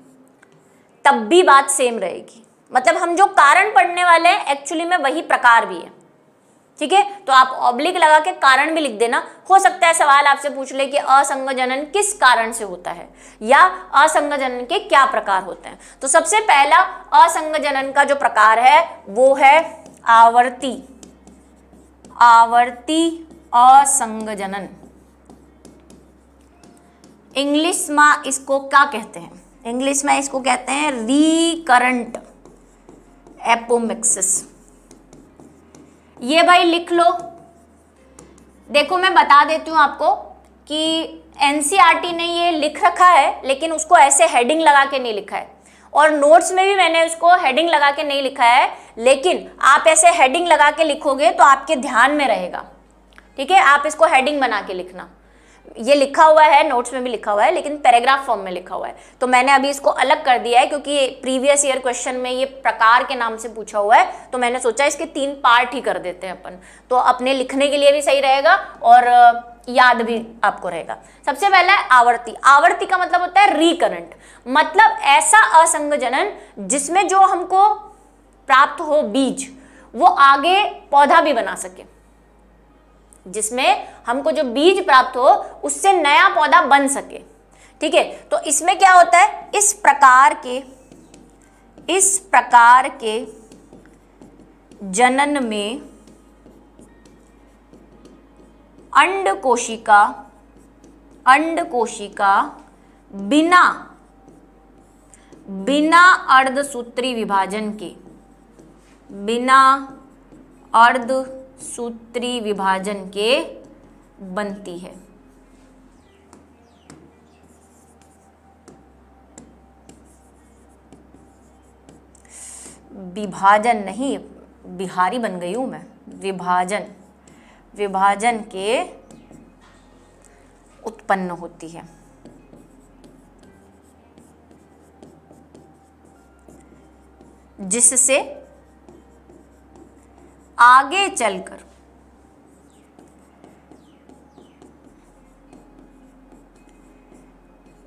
तब भी बात सेम रहेगी। मतलब हम जो कारण पढ़ने वाले हैं एक्चुअली में वही प्रकार भी है। ठीक है, तो आप ऑब्लिक लगा के कारण भी लिख देना। हो सकता है सवाल आपसे पूछ ले कि असंग जनन किस कारण से होता है या असंग जनन के क्या प्रकार होते हैं। तो सबसे पहला असंग जनन का जो प्रकार है वो है आवर्ती, आवर्ती असंग जनन। इंग्लिश में इसको क्या कहते हैं, इंग्लिश में इसको कहते हैं रिकरेंट एपोमिक्सिस। ये भाई लिख लो। देखो मैं बता देती हूँ आपको कि एनसीईआरटी ने ये लिख रखा है, लेकिन उसको ऐसे हेडिंग लगा के नहीं लिखा है, और नोट्स में भी मैंने उसको हेडिंग लगा के नहीं लिखा है, लेकिन आप ऐसे हेडिंग लगा के लिखोगे तो आपके ध्यान में रहेगा। ठीक है, आप इसको हेडिंग बना के लिखना। ये लिखा हुआ है, नोट्स में भी लिखा हुआ है, लेकिन पैराग्राफ फॉर्म में लिखा हुआ है, तो मैंने अभी इसको अलग कर दिया है क्योंकि प्रीवियस ईयर क्वेश्चन में ये प्रकार के नाम से पूछा हुआ है, तो मैंने सोचा इसके 3 पार्ट ही कर देते हैं अपन, तो अपने लिखने के लिए भी सही रहेगा और याद भी आपको रहेगा। सबसे पहला है आवर्ती। आवर्ती का मतलब होता है रिकरेंट, मतलब ऐसा असंग जनन जिसमें जो हमको प्राप्त हो बीज वो आगे पौधा भी बना सके, जिसमें हमको जो बीज प्राप्त हो उससे नया पौधा बन सके। ठीक है, तो इसमें क्या होता है, इस प्रकार के जनन में अंड कोशिका बिना अर्धसूत्री विभाजन के बनती है। विभाजन नहीं, बिहारी बन गई हूं मैं, विभाजन के उत्पन्न होती है। जिससे आगे चलकर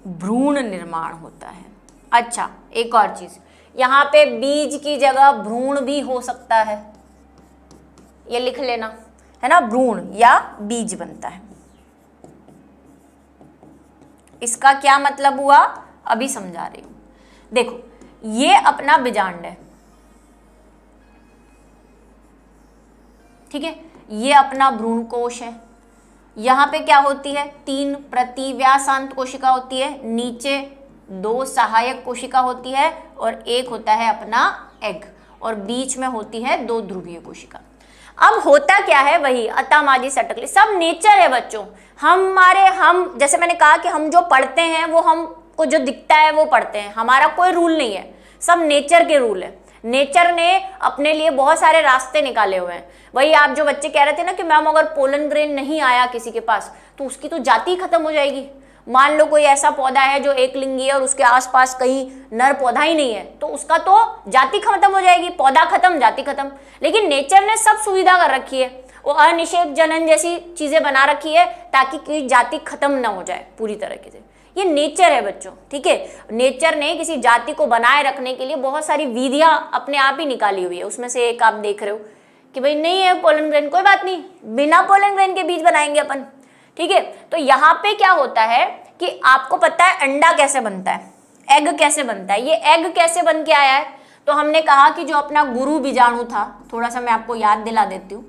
भ्रूण निर्माण होता है। अच्छा, एक और चीज, यहां पे बीज की जगह भ्रूण भी हो सकता है, ये लिख लेना है ना, भ्रूण या बीज बनता है। इसका क्या मतलब हुआ अभी समझा रही हूं। देखो ये अपना बीजांड है, ठीक है, ये अपना भ्रूण कोश है। यहाँ पे क्या होती है, 3 प्रतिव्यासांत कोशिका होती है, नीचे 2 सहायक कोशिका होती है और एक होता है अपना एग, और बीच में होती है 2 ध्रुवीय कोशिका। अब होता क्या है, वही अता माजी सटकली, सब नेचर है बच्चों। हम जैसे मैंने कहा कि हम जो पढ़ते हैं वो हमको जो दिखता है वो पढ़ते हैं, हमारा कोई रूल नहीं है, सब नेचर के रूल है। नेचर ने अपने लिए बहुत सारे रास्ते निकाले हुए हैं। वही आप जो बच्चे कह रहे थे ना कि मैम अगर पोलन ग्रेन नहीं आया किसी के पास तो उसकी तो जाति खत्म हो जाएगी, मान लो कोई ऐसा पौधा है जो एक लिंगी है और उसके आसपास कहीं नर पौधा ही नहीं है, तो उसका तो जाति खत्म हो जाएगी, पौधा खत्म, जाति खत्म। लेकिन नेचर ने सब सुविधा कर रखी है, वो अनिषेक जनन जैसी चीजें बना रखी है ताकि कोई जाति खत्म ना हो जाए पूरी तरीके से। ये नेचर है बच्चों, ठीक है। नेचर ने किसी जाति को बनाए रखने के लिए बहुत सारी विधियां अपने आप ही निकाली हुई है। उसमें से एक आप देख रहे हो कि भाई नहीं है पोलन ग्रेन, कोई बात नहीं, बिना पोलन ग्रेन के बीज बनाएंगे अपन, ठीक है। तो यहाँ पे क्या होता है कि आपको पता है अंडा कैसे बनता है, एग कैसे बनता है। ये एग कैसे बन के आया है, तो हमने कहा कि जो अपना गुरु बीजाणु था, थोड़ा सा मैं आपको याद दिला देती हूँ,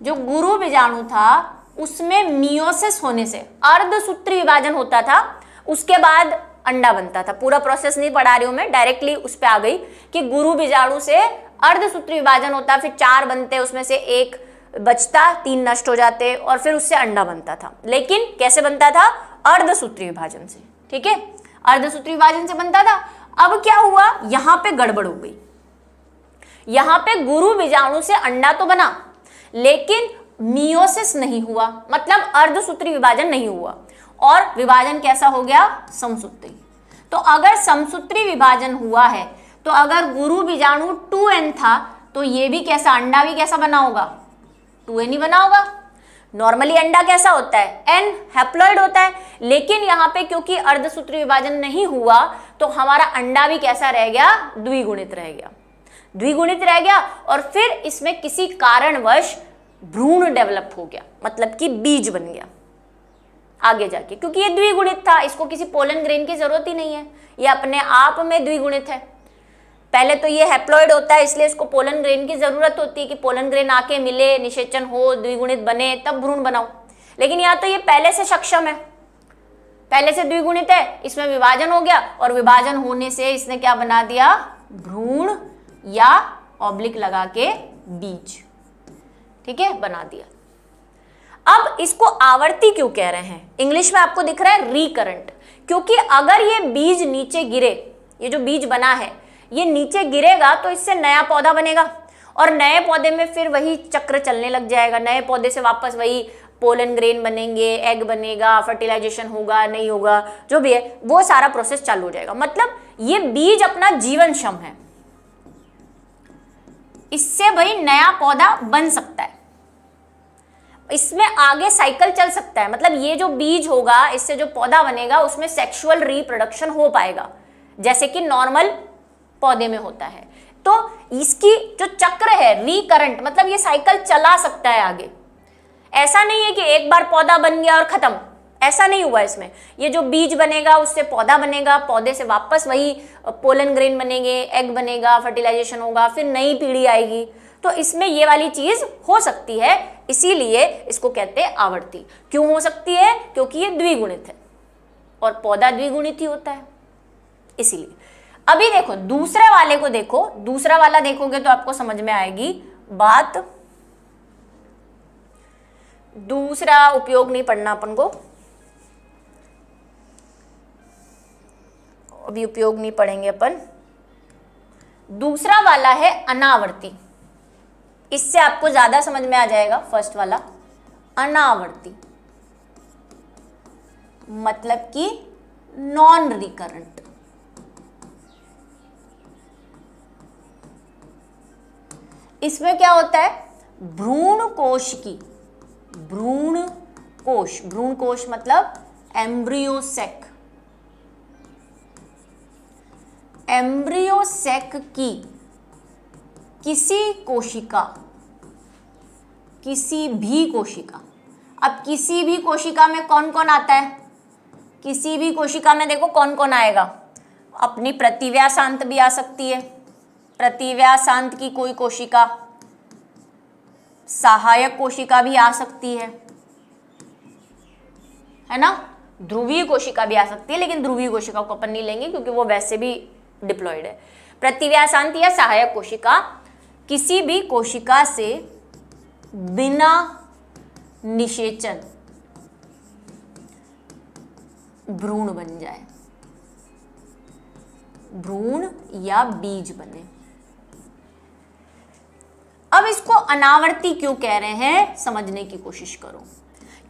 जो गुरु बीजाणु था उसमें मियोसिस होने से अर्धसूत्री विभाजन होता था, उसके बाद अंडा बनता था। पूरा प्रोसेस नहीं पढ़ा रही हूं मैं, डायरेक्टली उस पे आ गई कि गुरु बीजाणु से अर्धसूत्री विभाजन होता, फिर 4 बनते, उसमें से 1 बचता, 3 नष्ट हो जाते और फिर उससे अंडा बनता था। लेकिन कैसे बनता था, अर्धसूत्री विभाजन से, ठीक है, अर्धसूत्री विभाजन से बनता था। अब क्या हुआ, यहां पे गड़बड़ हो गई, यहां पे गुरु बीजाणु से अंडा तो बना लेकिन मियोसिस नहीं हुआ, मतलब अर्धसूत्री विभाजन नहीं हुआ, और विभाजन कैसा हो गया, समसूत्री। तो अगर समसूत्री विभाजन हुआ है तो अगर गुरु बीजाणु 2n था तो ये भी कैसा, अंडा भी कैसा बना होगा, 2n ही बना होगा। नॉर्मली अंडा कैसा होता है, n हैप्लॉइड होता है, लेकिन यहाँ पे क्योंकि अर्धसूत्री विभाजन नहीं हुआ तो हमारा अंडा भी कैसा रह गया, द्विगुणित रह गया, द्विगुणित रह गया। और फिर इसमें किसी कारणवश भ्रूण डेवलप हो गया, मतलब कि बीज बन गया आगे जाके, क्योंकि ये द्विगुणित था, इसको किसी पोलन ग्रेन की जरूरत ही नहीं है, ये अपने आप में द्विगुणित है। पहले तो ये हैप्लॉइड होता है इसलिए इसको पोलन ग्रेन की जरूरत होती है कि पोलन ग्रेन आके मिले, निषेचन हो, द्विगुणित बने, तब भ्रूण बनाओ। लेकिन यहाँ तो ये पहले से सक्षम है, पहले से द्विगुणित है, इसमें विभाजन हो गया और विभाजन होने से इसने क्या बना दिया, भ्रूण या ऑब्लिक लगा के बीज, ठीक है, बना दिया। अब इसको आवर्ती क्यों कह रहे हैं, इंग्लिश में आपको दिख रहा है रिकरेंट, क्योंकि अगर ये बीज नीचे गिरे, ये जो बीज बना है ये नीचे गिरेगा तो इससे नया पौधा बनेगा और नए पौधे में फिर वही चक्र चलने लग जाएगा, नए पौधे से वापस वही पोलन ग्रेन बनेंगे, एग बनेगा, फर्टिलाइजेशन होगा, नहीं होगा, जो भी है वो सारा प्रोसेस चालू हो जाएगा। मतलब ये बीज अपना जीवन क्षम है, इससे भाई नया पौधा बन सकता है, इसमें आगे साइकिल चल सकता है। मतलब ये जो बीज होगा, इससे जो पौधा बनेगा उसमें सेक्सुअल रिप्रोडक्शन हो पाएगा जैसे कि नॉर्मल पौधे में होता है। तो इसकी जो चक्र है रिकरेंट, मतलब ये साइकिल चला सकता है आगे। ऐसा नहीं है कि एक बार पौधा बन गया और खत्म, ऐसा नहीं हुआ इसमें। ये जो बीज बनेगा उससे पौधा बनेगा, पौधे से वापस वही पोलन ग्रेन बनेंगे, एग बनेगा, फर्टिलाइजेशन होगा, फिर नई पीढ़ी आएगी। तो इसमें ये वाली चीज हो सकती है, इसीलिए इसको कहते हैं आवर्ती। क्यों हो सकती है, क्योंकि ये द्विगुणित है और पौधा द्विगुणित ही होता है, इसीलिए। अभी देखो दूसरे वाले को देखो, दूसरा वाला देखोगे तो आपको समझ में आएगी बात। दूसरा उपयोग नहीं पढ़ना अपन को, अभी उपयोग नहीं पढ़ेंगे अपन। दूसरा वाला है अनावर्ती, इससे आपको ज्यादा समझ में आ जाएगा। फर्स्ट वाला अनावर्ती मतलब कि नॉन रिकरेंट। इसमें क्या होता है, भ्रूण कोश की, भ्रूण कोश, भ्रूण कोश मतलब एम्ब्रियोसेक, एम्ब्रियोसेक की किसी कोशिका, किसी भी कोशिका। अब किसी भी कोशिका में कौन कौन आता है, किसी भी कोशिका में देखो कौन कौन आएगा, अपनी प्रतिव्यासांत भी आ सकती है, प्रतिव्यासांत की कोई कोशिका, सहायक कोशिका भी आ सकती है ना, ध्रुवीय कोशिका भी आ सकती है, लेकिन ध्रुवीय कोशिका को अपन नहीं लेंगे क्योंकि वो वैसे भी डिप्लॉयड है। प्रतिव्यासांत या सहायक कोशिका, किसी भी कोशिका से बिना निषेचन भ्रूण बन जाए, भ्रूण या बीज बने। अब इसको अनावर्ती क्यों कह रहे हैं, समझने की कोशिश करो।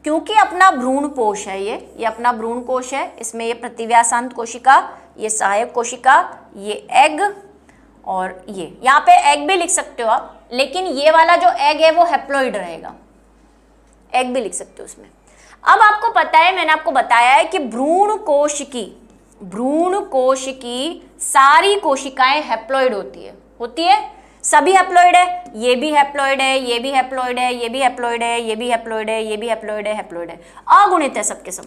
क्योंकि अपना भ्रूण कोश है, ये अपना भ्रूण कोश है, इसमें ये प्रतिव्यासांत कोशिका, ये सहायक कोशिका, ये एग, और ये यहाँ पे एग भी लिख सकते हो आप, लेकिन ये वाला जो एग है वो हैप्लॉइड रहेगा, एग भी लिख सकते हो उसमें। अब आपको पता है, मैंने आपको बताया है कि भ्रूण कोश की सारी कोशिकाएं हैप्लॉइड होती है, सभी हैप्लॉइड है, ये भी हैप्लॉइड है, ये भी हैप्लॉइड है, ये भी हैप्लॉइड है, ये भी हैप्लॉइड है, ये भी हैप्लॉइड है, हैप्लॉइड है, अगुणित है सबके सब,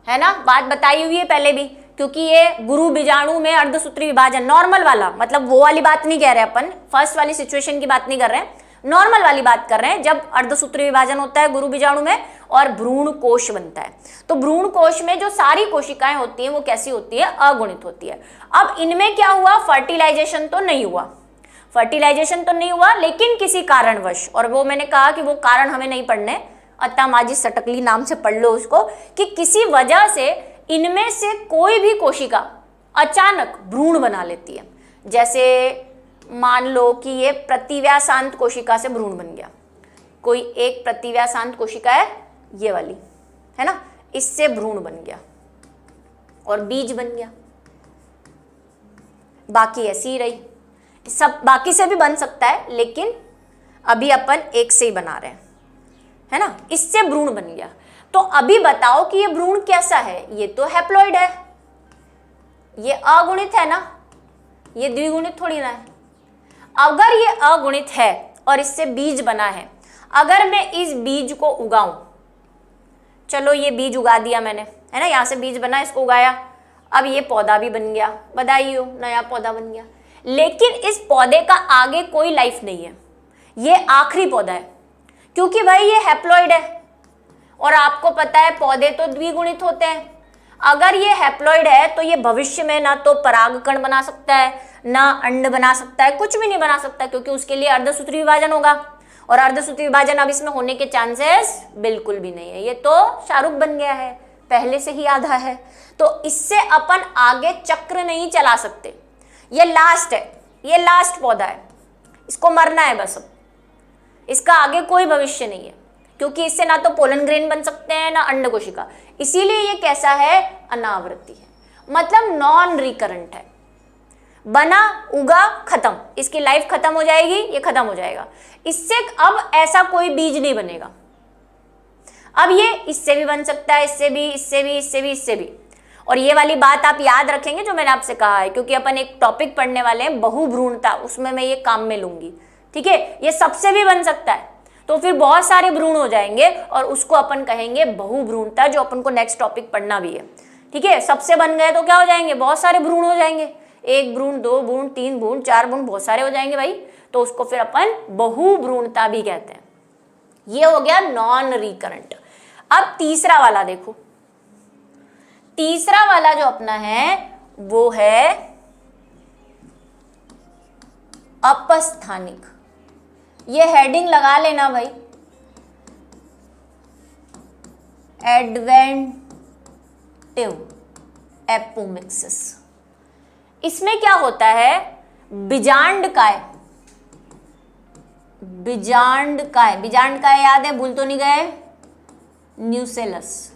है ना, बात बताई हुई है पहले भी, क्योंकि ये गुरु बीजाणु में अर्धसूत्री विभाजन, नॉर्मल वाला, मतलब वो वाली बात नहीं कह रहे अपन, फर्स्ट वाली सिचुएशन की बात नहीं कर रहे हैं, नॉर्मल वाली बात कर रहे हैं, जब अर्धसूत्री विभाजन होता है गुरु बीजाणु में और भ्रूण कोश बनता है। तो भ्रूण कोश में जो सारी कोशिकाएं होती हैं वो कैसी होती है, अगुणित होती है। अब इनमें क्या हुआ, फर्टिलाइजेशन तो नहीं हुआ, लेकिन किसी कारणवश, और वो मैंने कहा कि वो कारण हमें नहीं पढ़ने, अत्ता माजी सटकली नाम से पढ़ लो उसको, कि किसी वजह से इनमें से कोई भी कोशिका अचानक भ्रूण बना लेती है। जैसे मान लो कि ये प्रतिव्यासांत कोशिका से भ्रूण बन गया, कोई एक प्रतिव्यासांत कोशिका है ये वाली, है ना, इससे भ्रूण बन गया और बीज बन गया, बाकी ऐसी ही रही, सब बाकी से भी बन सकता है, लेकिन अभी अपन एक से ही बना रहे हैं, है ना, इससे भ्रूण बन गया। तो अभी बताओ कि ये भ्रूण कैसा है, ये तो हैप्लॉइड है, ये अगुणित है ना, ये द्विगुणित थोड़ी ना है। अगर ये अगुणित है और इससे बीज बना है, अगर मैं इस बीज को उगाऊं, चलो ये बीज उगा दिया मैंने, है ना, यहां से बीज बना, इसको उगाया, अब ये पौधा भी बन गया, बधाई हो, नया पौधा बन गया, लेकिन इस पौधे का आगे कोई लाइफ नहीं है, ये आखिरी पौधा है, क्योंकि भाई ये हैप्लॉइड है और आपको पता है पौधे तो द्विगुणित होते हैं। अगर ये हैप्लॉइड है तो ये भविष्य में ना तो परागकण बना सकता है, ना अंड बना सकता है, कुछ भी नहीं बना सकता, क्योंकि उसके लिए अर्धसूत्री विभाजन होगा, और अर्धसूत्री विभाजन अब इसमें होने के चांसेस बिल्कुल भी नहीं है। ये तो शाहरुख बन गया है, पहले से ही आधा है, तो इससे अपन आगे चक्र नहीं चला सकते। ये लास्ट है, ये लास्ट पौधा है, इसको मरना है बस, अब इसका आगे कोई भविष्य नहीं है, क्योंकि इससे ना तो पोलन ग्रेन बन सकते हैं ना अंड कोशिका, इसीलिए ये कैसा है, अनावृत्ति है, मतलब नॉन रिकरेंट है, बना उगा खत्म, इसकी लाइफ खत्म हो जाएगी, ये खत्म हो जाएगा, इससे अब ऐसा कोई बीज नहीं बनेगा। अब ये इससे भी बन सकता है, इससे भी, इससे भी, इससे भी, इससे भी, और ये वाली बात आप याद रखेंगे जो मैंने आपसे कहा है, क्योंकि अपन एक टॉपिक पढ़ने वाले हैं बहुभ्रूणता, उसमें मैं ये काम में लूंगी, ठीक है। ये सबसे भी बन सकता है, तो फिर बहुत सारे भ्रूण हो जाएंगे और उसको अपन कहेंगे बहुभ्रूणता, जो अपन को नेक्स्ट टॉपिक पढ़ना भी है, ठीक है। सबसे बन गए तो क्या हो जाएंगे, बहुत सारे भ्रूण हो जाएंगे, एक भ्रूण, दो भ्रूण, तीन भ्रूण, चार भ्रूण, बहुत सारे हो जाएंगे भाई, तो उसको फिर अपन बहुभ्रूणता भी कहते हैं। ये हो गया नॉन रिकरेंट। अब तीसरा वाला देखो, तीसरा वाला जो अपना है वो है अपस्थानिक। ये हेडिंग लगा लेना भाई, एडवेंटिव एपोमिक्सिस। इसमें क्या होता है, बीजांडकाय, बीजांडकाय, बीजांडकाय याद है, भूल तो नहीं गए, न्यूसेलस।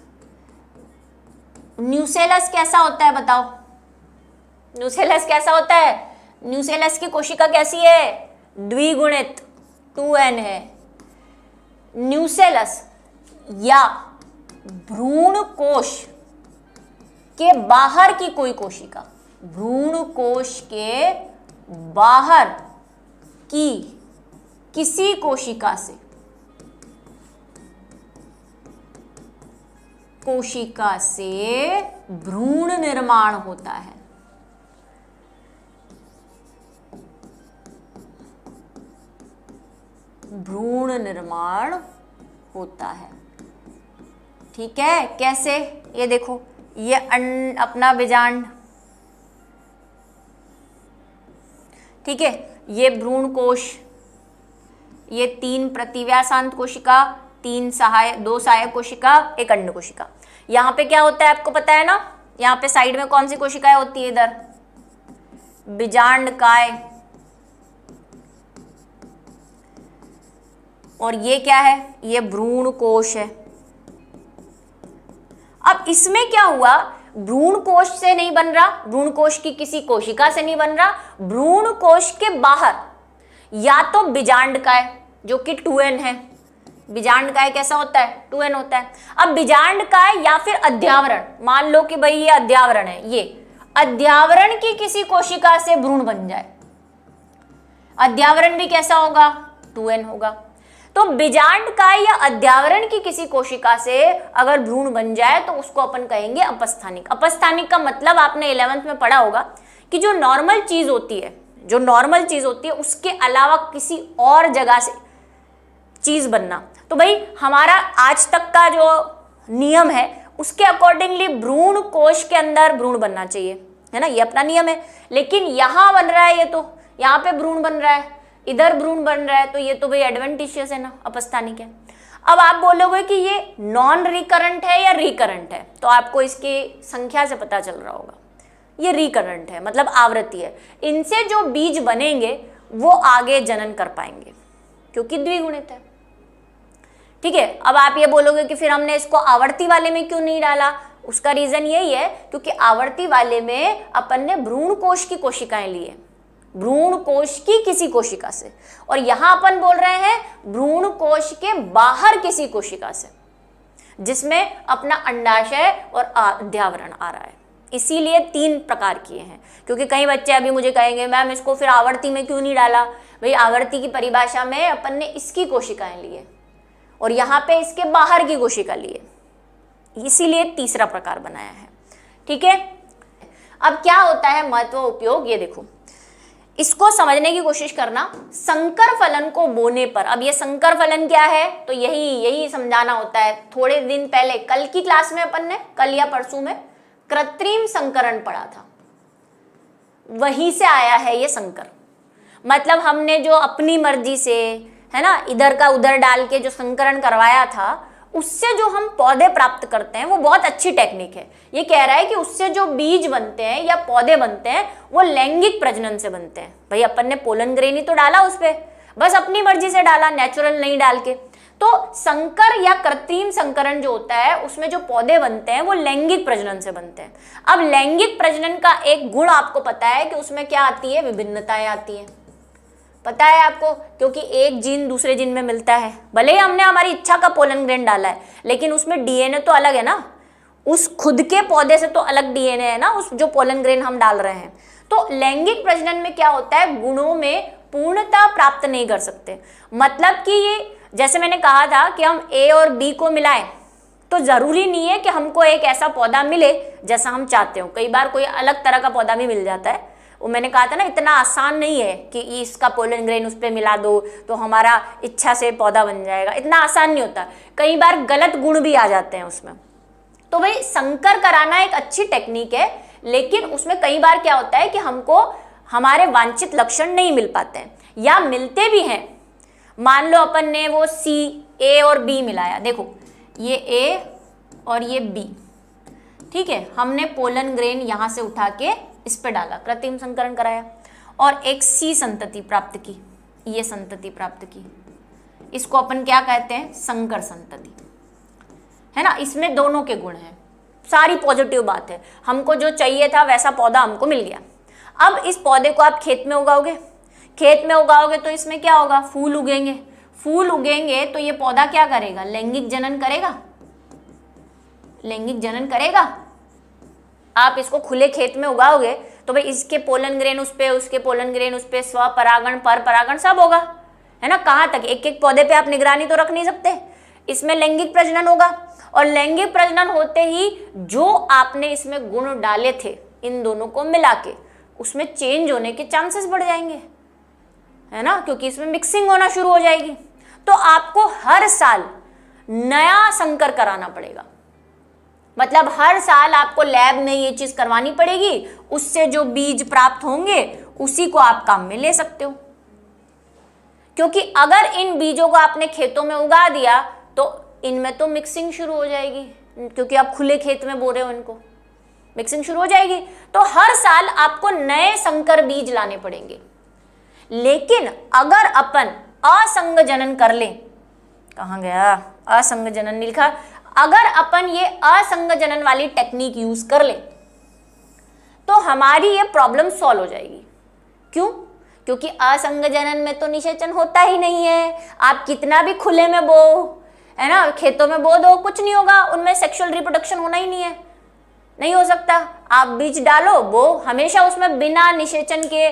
न्यूसेलस कैसा होता है बताओ, न्यूसेलस कैसा होता है, न्यूसेलस की कोशिका कैसी है, द्विगुणित, 2n है। न्यूसेलस या भ्रूण कोश के बाहर की कोई कोशिका, भ्रूण कोश के बाहर की किसी कोशिका से, कोशिका से भ्रूण निर्माण होता है। भ्रूण निर्माण होता है, ठीक है। कैसे, ये देखो, ये अपना बीजांड, ठीक है, ये भ्रूण कोश, ये 3 प्रतिव्यासांत कोशिका, 2 सहायक कोशिका, एक अंड कोशिका। यहाँ पे क्या होता है आपको पता है ना, यहाँ पे साइड में कौन सी कोशिकाएं होती है, इधर बीजांडकाय, और ये क्या है, ये भ्रूण कोश है। अब इसमें क्या हुआ, भ्रूण कोश से नहीं बन रहा, भ्रूण कोश की किसी कोशिका से नहीं बन रहा, भ्रूण कोश के बाहर या तो बीजांडकाय जो कि 2n है, बीजांडकाय कैसा होता है, 2n होता है। अब बीजांडकाय या फिर अध्यावरण, मान लो कि भाई ये अध्यावरण है, ये अध्यावरण की किसी कोशिका से भ्रूण बन जाए, अध्यावरण भी कैसा होगा, 2n होगा। तो बीजांडकाय या अध्यावरण की किसी कोशिका से अगर भ्रूण बन जाए तो उसको अपन कहेंगे अपस्थानिक। अपस्थानिक का मतलब आपने 11th में पढ़ा होगा कि जो नॉर्मल चीज होती है, जो नॉर्मल चीज होती है उसके अलावा किसी और जगह से चीज बनना। तो भाई हमारा आज तक का जो नियम है उसके अकॉर्डिंगली भ्रूण कोश के अंदर भ्रूण बनना चाहिए, है ना, ये अपना नियम है। लेकिन यहां बन रहा है, ये तो यहाँ पे भ्रूण बन रहा है, इधर भ्रूण बन रहा है, तो ये तो भाई एडवेंटिशियस है ना, अपस्थानिक है। अब आप बोलोगे कि ये नॉन रिकरेंट है या रिकरेंट है, तो आपको इसकी संख्या से पता चल रहा होगा, ये रिकरेंट है, मतलब आवृत्ति है। इनसे जो बीज बनेंगे वो आगे जनन कर पाएंगे क्योंकि द्विगुणित है। ठीक है, अब आप ये बोलोगे कि फिर हमने इसको आवर्ती वाले में क्यों नहीं डाला, उसका रीजन यही है क्योंकि आवर्ती वाले में अपन ने भ्रूण कोश की कोशिकाएं ली है, भ्रूण कोश की किसी कोशिका से, और यहां अपन बोल रहे हैं भ्रूण कोश के बाहर किसी कोशिका से जिसमें अपना अंडाशय और अध्यावरण आ रहा है। इसीलिए 3 प्रकार किए हैं। क्योंकि कई बच्चे अभी मुझे कहेंगे मैम इसको फिर आवर्ती में क्यों नहीं डाला, भाई आवर्ती की परिभाषा में अपन ने इसकी कोशिकाएं ली है और यहाँ पे इसके बाहर की कोशिका ली है, इसीलिए तीसरा प्रकार बनाया है। ठीक है, अब क्या होता है महत्व उपयोग, ये देखो, इसको समझने की कोशिश करना। संकर फलन को बोने पर, अब ये संकर फलन क्या है, तो यही समझाना होता है। थोड़े दिन पहले कल की क्लास में अपन ने, कल या परसों में कृत्रिम संकरण पढ़ा था, वहीं से आया है ये संकर। मतलब हमने जो अपनी मर्जी से, है ना, इधर का उधर डाल के जो संकरण करवाया था, उससे जो हम पौधे प्राप्त करते हैं वो बहुत अच्छी टेक्निक है। ये कह रहा है कि उससे जो बीज बनते हैं या पौधे बनते हैं वो लैंगिक प्रजनन से बनते हैं। भाई अपन ने पोलन ग्रेन ही तो डाला उस पे, बस अपनी मर्जी से डाला, नेचुरल नहीं डाल के। तो संकर या कृत्रिम संकरण जो होता है उसमें जो पौधे बनते हैं वो लैंगिक प्रजनन से बनते हैं। अब लैंगिक प्रजनन का एक गुण आपको पता है कि उसमें क्या आती है, विभिन्नताएं आती हैं, पता है आपको, क्योंकि एक जीन दूसरे जीन में मिलता है। भले ही हमने हमारी इच्छा का पोलन ग्रेन डाला है लेकिन उसमें डीएनए तो अलग है ना, उस खुद के पौधे से तो अलग डीएनए है ना, उस जो पोलन ग्रेन हम डाल रहे हैं। तो लैंगिक प्रजनन में क्या होता है, गुणों में पूर्णता प्राप्त नहीं कर सकते। मतलब कि ये जैसे मैंने कहा था कि हम ए और बी को मिलाएं तो जरूरी नहीं है कि हमको एक ऐसा पौधा मिले जैसा हम चाहते हो। कई बार कोई अलग तरह का पौधा भी मिल जाता है। वो मैंने कहा था ना, इतना आसान नहीं है कि इसका पोलन ग्रेन उस पर मिला दो तो हमारा इच्छा से पौधा बन जाएगा, इतना आसान नहीं होता। कई बार गलत गुण भी आ जाते हैं उसमें। तो भाई संकर कराना एक अच्छी टेक्निक है, लेकिन उसमें कई बार क्या होता है कि हमको हमारे वांछित लक्षण नहीं मिल पाते हैं या मिलते भी हैं। मान लो अपन ने वो ए और बी मिलाया, देखो ये ए और ये बी, ठीक है, हमने पोलन ग्रेन यहाँ से उठा के इस पे डाला, कृत्रिम संकरण कराया और एक सी संतति प्राप्त की, ये संतति प्राप्त की। इसको अपन क्या कहते हैं, संकर संतति, है ना। इसमें दोनों के गुण हैं, सारी पॉजिटिव बात है। हमको जो चाहिए था वैसा पौधा हमको मिल गया। अब इस पौधे को आप खेत में उगाओगे, खेत में उगाओगे तो इसमें क्या होगा, फूल उगेंगे। फूल उगेंगे तो ये पौधा क्या करेगा, लैंगिक जनन करेगा, लैंगिक जनन करेगा। आप इसको खुले खेत में उगाओगे तो भाई इसके पोलन ग्रेन उस पे, उसके पोलन ग्रेन उस पे, स्वपरागण पर परागण सब होगा, है ना। कहाँ तक, एक एक पौधे पे आप निगरानी तो रख नहीं सकते। इसमें लैंगिक प्रजनन होगा और लैंगिक प्रजनन होते ही जो आपने इसमें गुण डाले थे इन दोनों को मिला के उसमें चेंज होने के चांसेस बढ़ जाएंगे, है ना, क्योंकि इसमें मिक्सिंग होना शुरू हो जाएगी। तो आपको हर साल नया संकर कराना पड़ेगा, मतलब हर साल आपको लैब में ये चीज करवानी पड़ेगी। उससे जो बीज प्राप्त होंगे उसी को आप काम में ले सकते हो, क्योंकि अगर इन बीजों को आपने खेतों में उगा दिया तो इनमें तो मिक्सिंग शुरू हो जाएगी, क्योंकि आप खुले खेत में बो रहे हो, इनको मिक्सिंग शुरू हो जाएगी। तो हर साल आपको नए संकर बीज लाने पड़ेंगे। लेकिन अगर अपन असंग जनन कर लें कहाँ गया, असंग जनन लिखा। अगर अपन ये असंग जनन वाली टेक्निक यूज कर ले तो हमारी ये प्रॉब्लम सॉल्व हो जाएगी। क्यों? क्योंकि असंग जनन में तो निषेचन होता ही नहीं है। आप कितना भी खुले में बो, है ना, खेतों में बो दो, कुछ नहीं होगा, उनमें सेक्सुअल रिप्रोडक्शन होना ही नहीं है, नहीं हो सकता। आप बीज डालो, बो, हमेशा उसमें बिना निषेचन के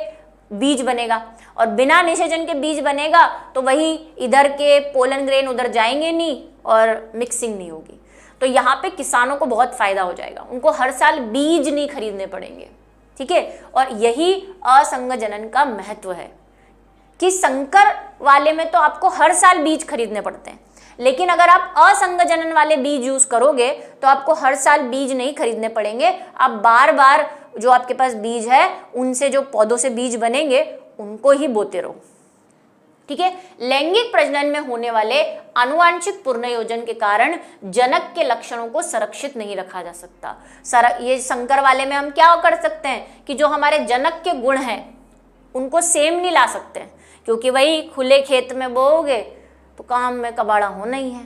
बीज बनेगा, और बिना निषेचन के बीज बनेगा तो वही इधर के पोलन ग्रेन उधर जाएंगे नहीं और मिक्सिंग नहीं होगी। तो यहाँ पे किसानों को बहुत फायदा हो जाएगा, उनको हर साल बीज नहीं खरीदने पड़ेंगे, ठीक है। और यही असंग जनन का महत्व है कि संकर वाले में तो आपको हर साल बीज खरीदने पड़ते हैं, लेकिन अगर आप असंग जनन वाले बीज यूज करोगे तो आपको हर साल बीज नहीं खरीदने पड़ेंगे। आप बार बार जो आपके पास बीज है उनसे जो पौधों से बीज बनेंगे उनको ही बोते रहो, ठीक है। लैंगिक प्रजनन में होने वाले आनुवांशिक पुनर्योजन के कारण जनक के लक्षणों को संरक्षित नहीं रखा जा सकता। ये संकर वाले में हम क्या कर सकते हैं कि जो हमारे जनक के गुण हैं उनको सेम नहीं ला सकते हैं, क्योंकि वही खुले खेत में बोओगे तो काम में कबाड़ा होना ही है।